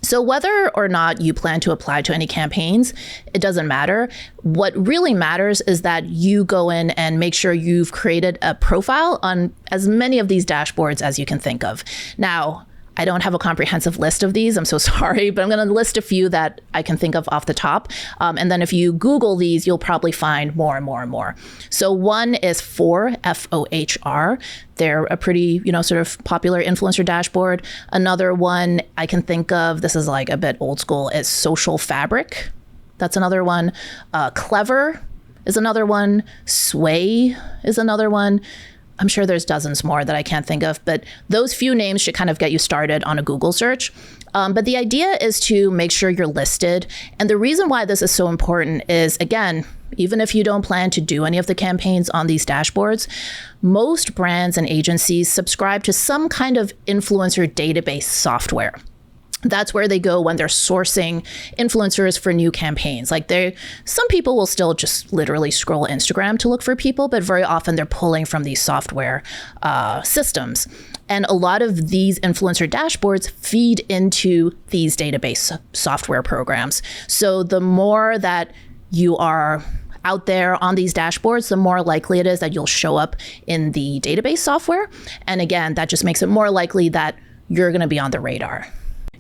So whether or not you plan to apply to any campaigns, it doesn't matter. What really matters is that you go in and make sure you've created a profile on as many of these dashboards as you can think of. Now, I don't have a comprehensive list of these. I'm so sorry, but I'm going to list a few that I can think of off the top. And then if you Google these, you'll probably find more and more and more. So one is FOHR, F-O-H-R. They're a pretty, sort of popular influencer dashboard. Another one I can think of, this is like a bit old school, is Social Fabric. That's another one. Clever is another one. Sway is another one. I'm sure there's dozens more that I can't think of, but those few names should kind of get you started on a Google search. But the idea is to make sure you're listed. And the reason why this is so important is, again, even if you don't plan to do any of the campaigns on these dashboards, most brands and agencies subscribe to some kind of influencer database software. That's where they go when they're sourcing influencers for new campaigns. Like some people will still just literally scroll Instagram to look for people, but very often they're pulling from these software systems. And a lot of these influencer dashboards feed into these database software programs. So the more that you are out there on these dashboards, the more likely it is that you'll show up in the database software. And again, that just makes it more likely that you're going to be on the radar.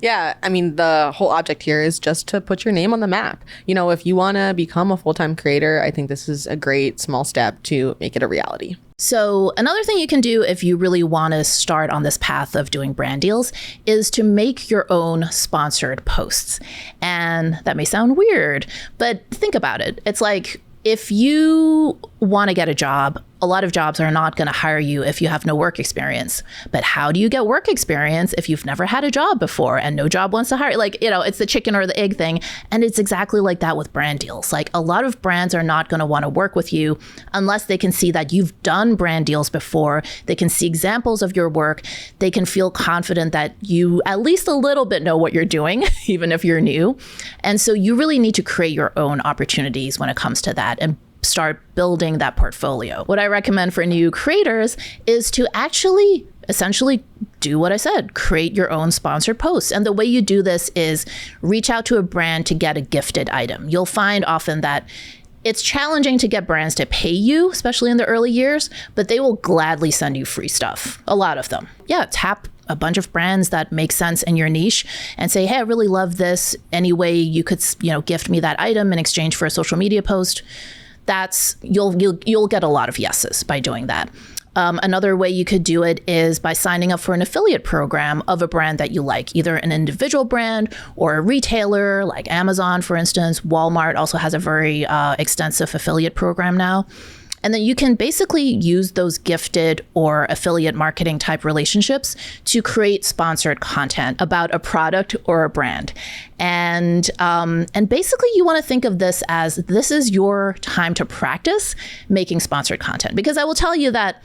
Yeah, I mean, the whole object here is just to put your name on the map. You know, if you want to become a full-time creator, I think this is a great small step to make it a reality. So another thing you can do if you really want to start on this path of doing brand deals is to make your own sponsored posts. And that may sound weird, but think about it. It's like if you want to get a job, a lot of jobs are not going to hire you if you have no work experience. But how do you get work experience if you've never had a job before and no job wants to hire? Like, you know, it's the chicken or the egg thing. And it's exactly like that with brand deals. Like a lot of brands are not going to want to work with you unless they can see that you've done brand deals before. They can see examples of your work. They can feel confident that you at least a little bit know what you're doing, even if you're new. And so you really need to create your own opportunities when it comes to that and start building that portfolio. What I recommend for new creators is to actually essentially do what I said, create your own sponsored posts. And the way you do this is reach out to a brand to get a gifted item. You'll find often that it's challenging to get brands to pay you, especially in the early years, but they will gladly send you free stuff. A lot of them. Yeah, tap a bunch of brands that make sense in your niche and say, hey, I really love this. Any way you could, gift me that item in exchange for a social media post. That's you'll get a lot of yeses by doing that. Another way you could do it is by signing up for an affiliate program of a brand that you like, either an individual brand or a retailer like Amazon, for instance. Walmart also has a very extensive affiliate program now. And then you can basically use those gifted or affiliate marketing type relationships to create sponsored content about a product or a brand. And basically you want to think of this as this is your time to practice making sponsored content. Because I will tell you that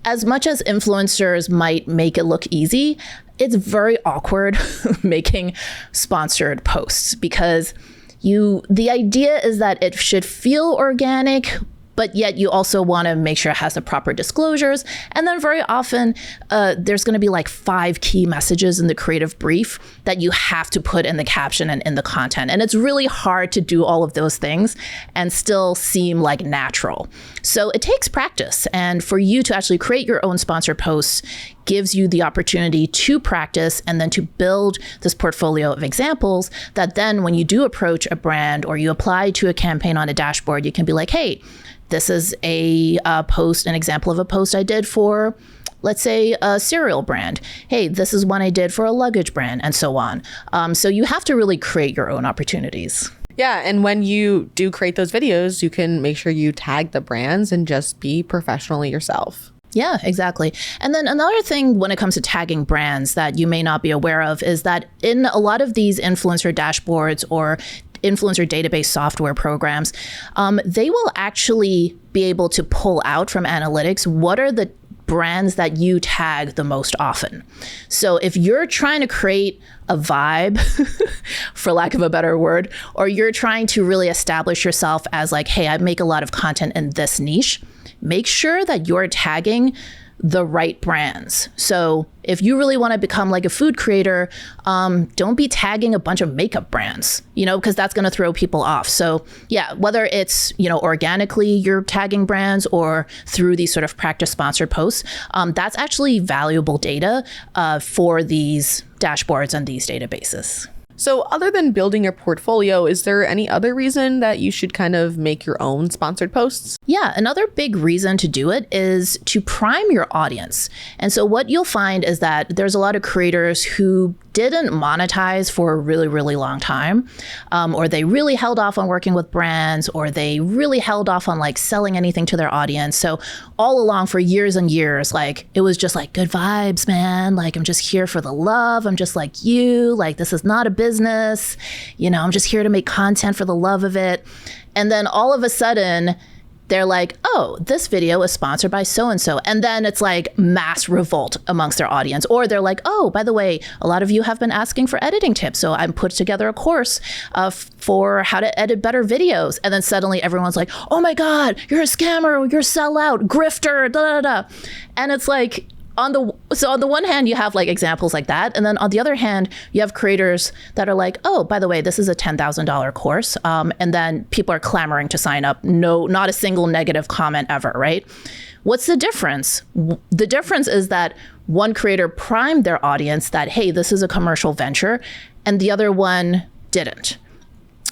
as much as influencers might make it look easy, it's very awkward making sponsored posts because the idea is that it should feel organic, but yet you also want to make sure it has the proper disclosures. And then very often there's going to be like 5 key messages in the creative brief that you have to put in the caption and in the content. And it's really hard to do all of those things and still seem like natural. So it takes practice. And for you to actually create your own sponsored posts gives you the opportunity to practice and then to build this portfolio of examples that then when you do approach a brand or you apply to a campaign on a dashboard, you can be like, hey, this is an example of a post I did for, let's say, a cereal brand. Hey, this is one I did for a luggage brand, and so on. So you have to really create your own opportunities. Yeah, and when you do create those videos, you can make sure you tag the brands and just be professionally yourself. Yeah, exactly. And then another thing when it comes to tagging brands that you may not be aware of is that in a lot of these influencer dashboards or influencer database software programs, they will actually be able to pull out from analytics what are the brands that you tag the most often. So if you're trying to create a vibe, for lack of a better word, or you're trying to really establish yourself as like, hey, I make a lot of content in this niche, make sure that you're tagging the right brands. So if you really want to become like a food creator, don't be tagging a bunch of makeup brands, because that's going to throw people off. So yeah, whether it's, organically you're tagging brands or through these sort of practice sponsored posts, that's actually valuable data for these dashboards and these databases. So other than building your portfolio, is there any other reason that you should kind of make your own sponsored posts? Yeah, another big reason to do it is to prime your audience. And so what you'll find is that there's a lot of creators who didn't monetize for a really, really long time, or they really held off on working with brands, or they really held off on like selling anything to their audience. So all along for years and years, like it was just like good vibes, man. Like I'm just here for the love. I'm just like you. Like this is not a business. I'm just here to make content for the love of it. And then all of a sudden, they're like, oh, this video is sponsored by so-and-so. And then it's like mass revolt amongst their audience. Or they're like, oh, by the way, a lot of you have been asking for editing tips. So I put together a course for how to edit better videos. And then suddenly everyone's like, oh my God, you're a scammer, you're a sellout, grifter, da da da. And it's like, on the one hand, you have like examples like that. And then on the other hand, you have creators that are like, oh, by the way, this is a $10,000 course. And then people are clamoring to sign up. No, not a single negative comment ever, right? What's the difference? The difference is that one creator primed their audience that, hey, this is a commercial venture, and the other one didn't.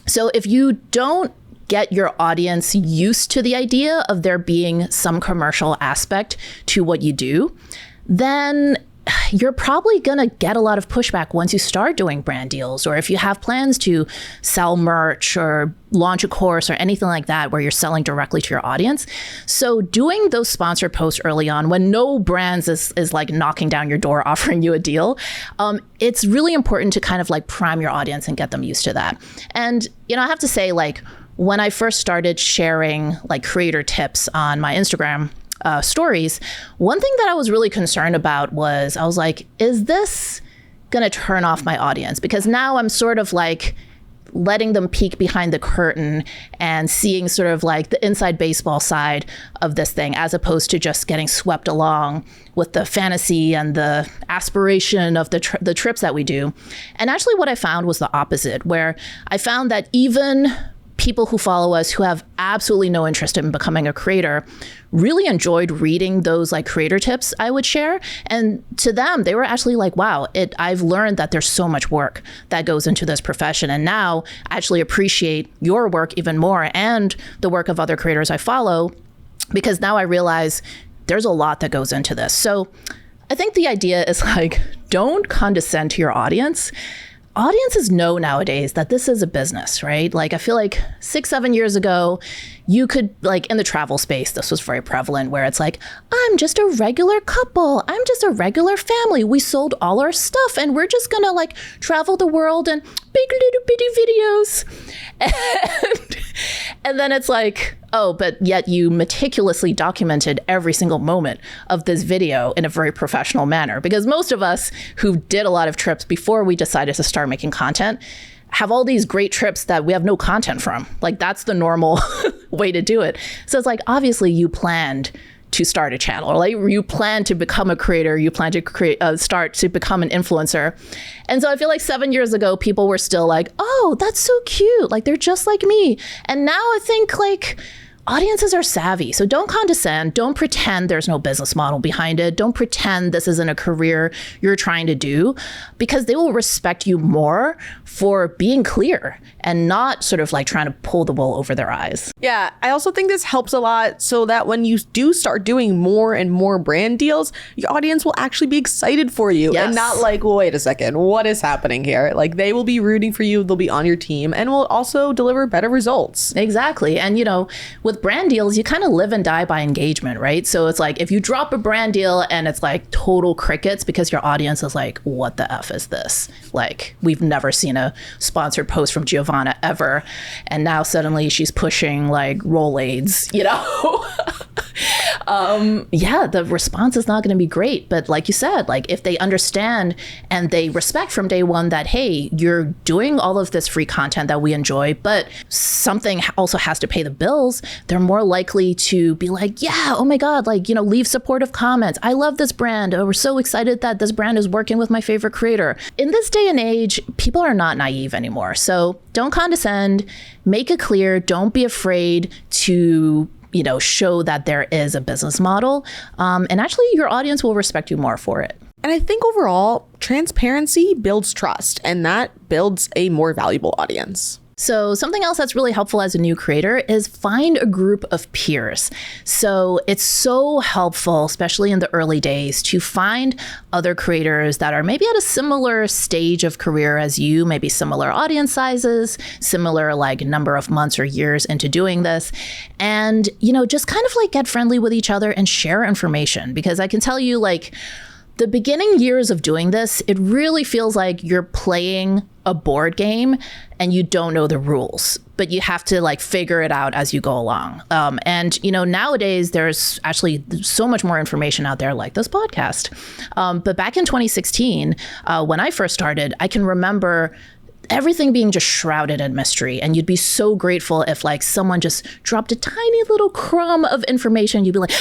So if you don't get your audience used to the idea of there being some commercial aspect to what you do, then you're probably going to get a lot of pushback once you start doing brand deals, or if you have plans to sell merch or launch a course or anything like that where you're selling directly to your audience. So doing those sponsored posts early on when no brands is like knocking down your door offering you a deal, it's really important to kind of like prime your audience and get them used to that. And, you know, I have to say, like, when I first started sharing like creator tips on my Instagram stories, one thing that I was really concerned about was I was like, is this going to turn off my audience? Because now I'm sort of like letting them peek behind the curtain and seeing sort of like the inside baseball side of this thing, as opposed to just getting swept along with the fantasy and the aspiration of the trips that we do. And actually what I found was the opposite, where I found that even people who follow us who have absolutely no interest in becoming a creator really enjoyed reading those like creator tips I would share. And to them, they were actually like, wow, I've learned that there's so much work that goes into this profession. And now I actually appreciate your work even more and the work of other creators I follow, because now I realize there's a lot that goes into this. So I think the idea is like, don't condescend to your audience. Audiences know nowadays that this is a business, right? Like, I feel like 6-7 years ago, you could, like, in the travel space, this was very prevalent, where it's like, I'm just a regular couple. I'm just a regular family. We sold all our stuff and we're just gonna like travel the world and big little bitty videos. And then it's like, oh, but yet you meticulously documented every single moment of this video in a very professional manner. Because most of us who did a lot of trips before we decided to start making content have all these great trips that we have no content from. Like, that's the normal way to do it. So it's like, obviously you planned to start a channel, or like you plan to become a creator, you plan to start to become an influencer. And so I feel like 7 years ago, people were still like, oh, that's so cute. Like, they're just like me. And now I think like audiences are savvy. So don't condescend. Don't pretend there's no business model behind it. Don't pretend this isn't a career you're trying to do, because they will respect you more for being clear and not sort of like trying to pull the wool over their eyes. Yeah, I also think this helps a lot so that when you do start doing more and more brand deals, your audience will actually be excited for you. Yes. And not like, well, wait a second, what is happening here? Like, they will be rooting for you. They'll be on your team and will also deliver better results. Exactly. And, you know, with brand deals, you kind of live and die by engagement, right? So it's like, if you drop a brand deal and it's like total crickets because your audience is like, what the F is this? Like, we've never seen a sponsored post from Giovanna ever. And now suddenly she's pushing like Rolaids, you know? Yeah, the response is not going to be great. But like you said, like, if they understand and they respect from day one that, hey, you're doing all of this free content that we enjoy, but something also has to pay the bills, they're more likely to be like, yeah, oh my God, like, you know, leave supportive comments. I love this brand. We're so excited that this brand is working with my favorite creator. In this day and age, people are not naive anymore. So don't condescend, make it clear. Don't be afraid to, you know, show that there is a business model. And actually your audience will respect you more for it. And I think overall, transparency builds trust, and that builds a more valuable audience. So something else that's really helpful as a new creator is find a group of peers. So it's so helpful, especially in the early days, to find other creators that are maybe at a similar stage of career as you, maybe similar audience sizes, similar like number of months or years into doing this. And, you know, just kind of like get friendly with each other and share information. Because I can tell you, like, the beginning years of doing this, it really feels like you're playing a board game and you don't know the rules, but you have to like figure it out as you go along. And, you know, nowadays there's actually so much more information out there like this podcast. But back in 2016, when I first started, I can remember everything being just shrouded in mystery. And you'd be so grateful if like someone just dropped a tiny little crumb of information. You'd be like,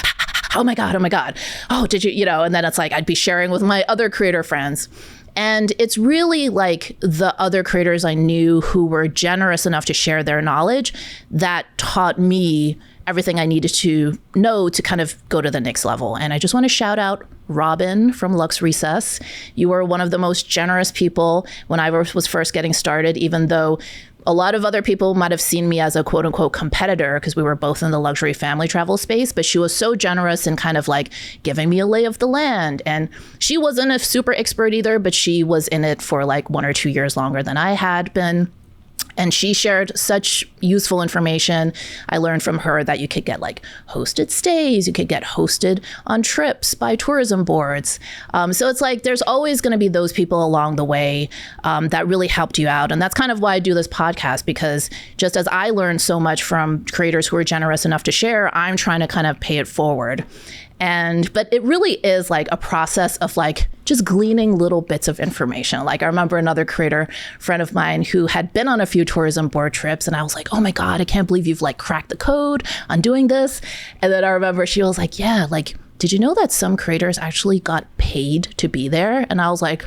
oh my God, oh my God. Oh, did you, you know, and then it's like, I'd be sharing with my other creator friends. And it's really like the other creators I knew who were generous enough to share their knowledge that taught me everything I needed to know to kind of go to the next level. And I just want to shout out Robin from Lux Recess. You were one of the most generous people when I was first getting started, even though a lot of other people might have seen me as a quote unquote competitor because we were both in the luxury family travel space, but she was so generous and kind of like giving me a lay of the land. And she wasn't a super expert either, but she was in it for like 1 or 2 years longer than I had been. And she shared such useful information. I learned from her that you could get like hosted stays, you could get hosted on trips by tourism boards. So it's like there's always going to be those people along the way that really helped you out. And that's kind of why I do this podcast, because just as I learned so much from creators who were generous enough to share, I'm trying to kind of pay it forward. But it really is like a process of like just gleaning little bits of information. Like I remember another creator friend of mine who had been on a few tourism board trips, and I was like, oh my God, I can't believe you've like cracked the code on doing this. And then I remember she was like, yeah, like, did you know that some creators actually got paid to be there? And I was like,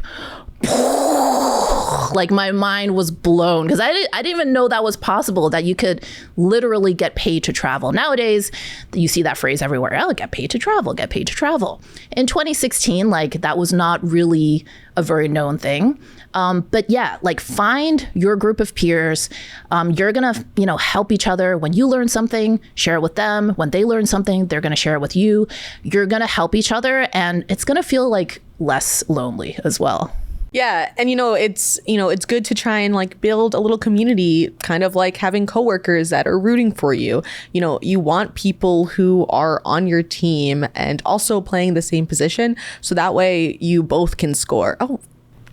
like my mind was blown because I didn't even know that was possible, that you could literally get paid to travel. Nowadays, you see that phrase everywhere. Oh, get paid to travel, get paid to travel. In 2016, like that was not really a very known thing. But yeah, like find your group of peers. You're going to, help each other. When you learn something, share it with them. When they learn something, they're going to share it with you. You're going to help each other, and it's going to feel like less lonely as well. Yeah. And, it's good to try and like build a little community, kind of like having coworkers that are rooting for you. You want people who are on your team and also playing the same position. So that way you both can score. Oh,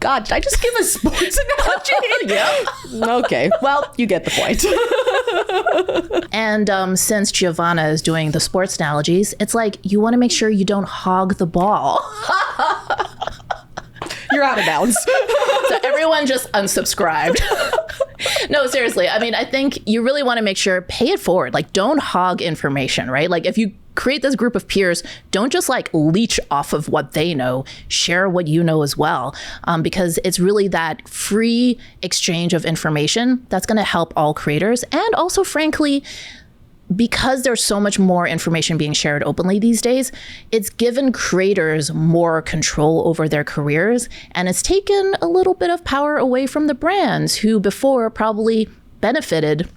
God, did I just give a sports analogy? Yeah. Okay. Well, you get the point. And since Giovanna is doing the sports analogies, it's like you want to make sure you don't hog the ball. You're out of bounds. So everyone just unsubscribed. No, seriously. I mean, I think you really want to make sure, pay it forward. Like, don't hog information, right? Like, if you create this group of peers, don't just like leech off of what they know. Share what you know as well, because it's really that free exchange of information that's going to help all creators. And also, frankly, because there's so much more information being shared openly these days, it's given creators more control over their careers, and it's taken a little bit of power away from the brands who before probably benefited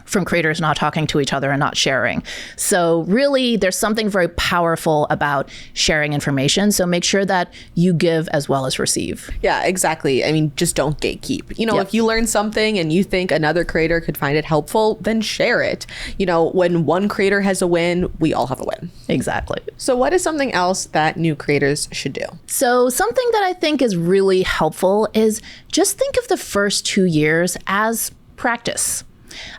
from creators not talking to each other and not sharing. So really, there's something very powerful about sharing information. So make sure that you give as well as receive. Yeah, exactly. I mean, just don't gatekeep. If you learn something and you think another creator could find it helpful, then share it. When one creator has a win, we all have a win. Exactly. So what is something else that new creators should do? So something that I think is really helpful is just think of the first 2 years as practice.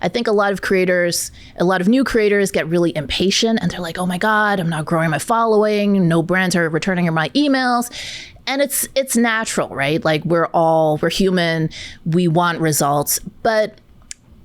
I think a lot of new creators get really impatient and they're like, oh my God, I'm not growing my following. No brands are returning my emails. And it's natural, right? Like we're human. We want results. But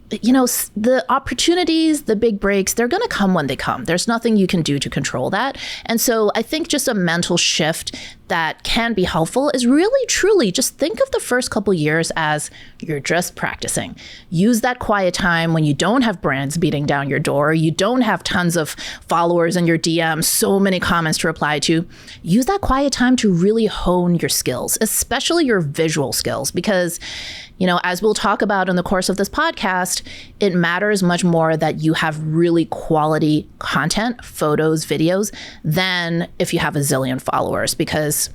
the opportunities, the big breaks, they're going to come when they come. There's nothing you can do to control that. And so I think just a mental shift that can be helpful is really, truly just think of the first couple years as you're just practicing. Use that quiet time when you don't have brands beating down your door, you don't have tons of followers in your DMs, so many comments to reply to. Use that quiet time to really hone your skills, especially your visual skills, because as we'll talk about in the course of this podcast, it matters much more that you have really quality content, photos, videos, than if you have a zillion followers, because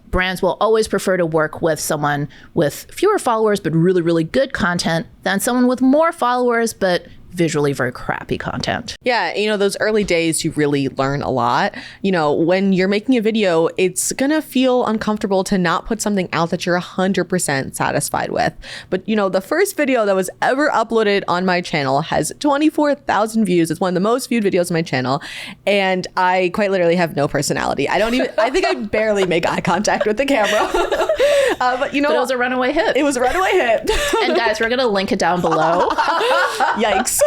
brands will always prefer to work with someone with fewer followers but really, really good content than someone with more followers but visually very crappy content. Yeah, those early days, you really learn a lot. When you're making a video, it's gonna feel uncomfortable to not put something out that you're 100% satisfied with. But the first video that was ever uploaded on my channel has 24,000 views. It's one of the most viewed videos on my channel. And I quite literally have no personality. I think I barely make eye contact with the camera. But it was a runaway hit. It was a runaway hit. And guys, we're gonna link it down below. Yikes.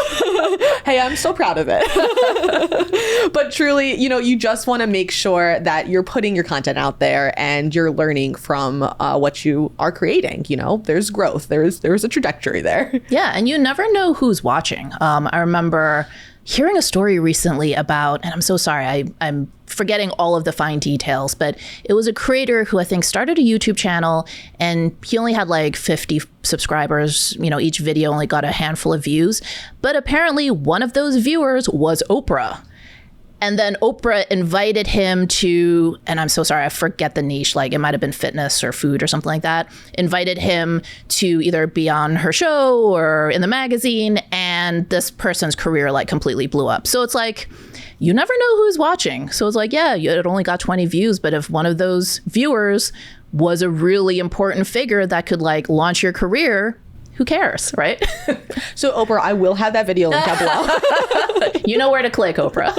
Hey, I'm so proud of it. But truly, you just want to make sure that you're putting your content out there and you're learning from what you are creating. There's growth. There's a trajectory there. Yeah. And you never know who's watching. I remember hearing a story recently about, and I'm so sorry, I'm forgetting all of the fine details, but it was a creator who I think started a YouTube channel, and he only had like 50 subscribers. You know, each video only got a handful of views, but apparently one of those viewers was Oprah. And then Oprah invited him to, and I'm so sorry, I forget the niche, like it might have been fitness or food or something like that, invited him to either be on her show or in the magazine, and this person's career like completely blew up. So it's like, you never know who's watching. So it's like, yeah, it only got 20 views, but if one of those viewers was a really important figure that could like launch your career, who cares, right? So Oprah, I will have that video linked down below. You know where to click, Oprah.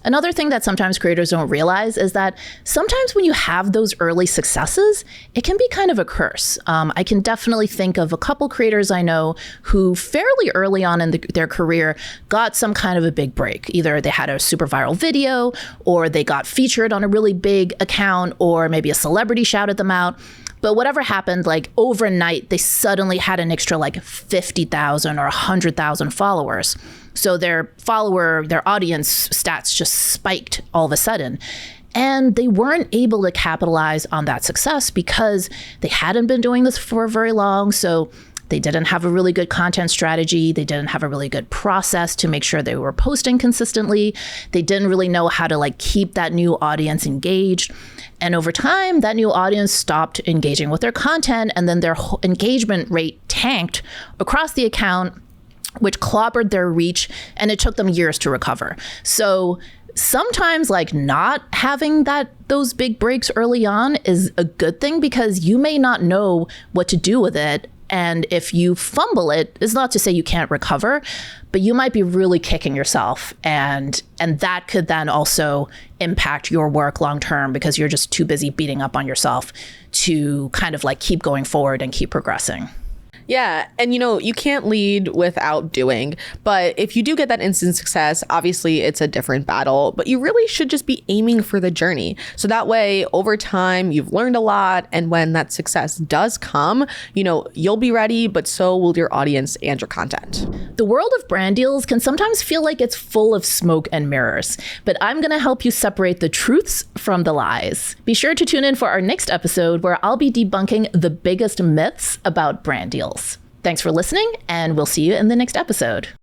Another thing that sometimes creators don't realize is that sometimes when you have those early successes, it can be kind of a curse. I can definitely think of a couple creators I know who fairly early on in their career got some kind of a big break. Either they had a super viral video, or they got featured on a really big account, or maybe a celebrity shouted them out. But whatever happened, like overnight, they suddenly had an extra like 50,000 or 100,000 followers. So their audience stats just spiked all of a sudden. And they weren't able to capitalize on that success because they hadn't been doing this for very long. So they didn't have a really good content strategy. They didn't have a really good process to make sure they were posting consistently. They didn't really know how to like keep that new audience engaged. And over time, that new audience stopped engaging with their content, and then their engagement rate tanked across the account, which clobbered their reach, and it took them years to recover. So sometimes like not having those big breaks early on is a good thing, because you may not know what to do with it. And if you fumble it, it's not to say you can't recover, but you might be really kicking yourself. And that could then also impact your work long term, because you're just too busy beating up on yourself to kind of like keep going forward and keep progressing. Yeah. And, you know, you can't lead without doing. But if you do get that instant success, obviously it's a different battle. But you really should just be aiming for the journey. So that way, over time, you've learned a lot. And when that success does come, you know, you'll be ready, but so will your audience and your content. The world of brand deals can sometimes feel like it's full of smoke and mirrors. But I'm going to help you separate the truths from the lies. Be sure to tune in for our next episode, where I'll be debunking the biggest myths about brand deals. Thanks for listening, and we'll see you in the next episode.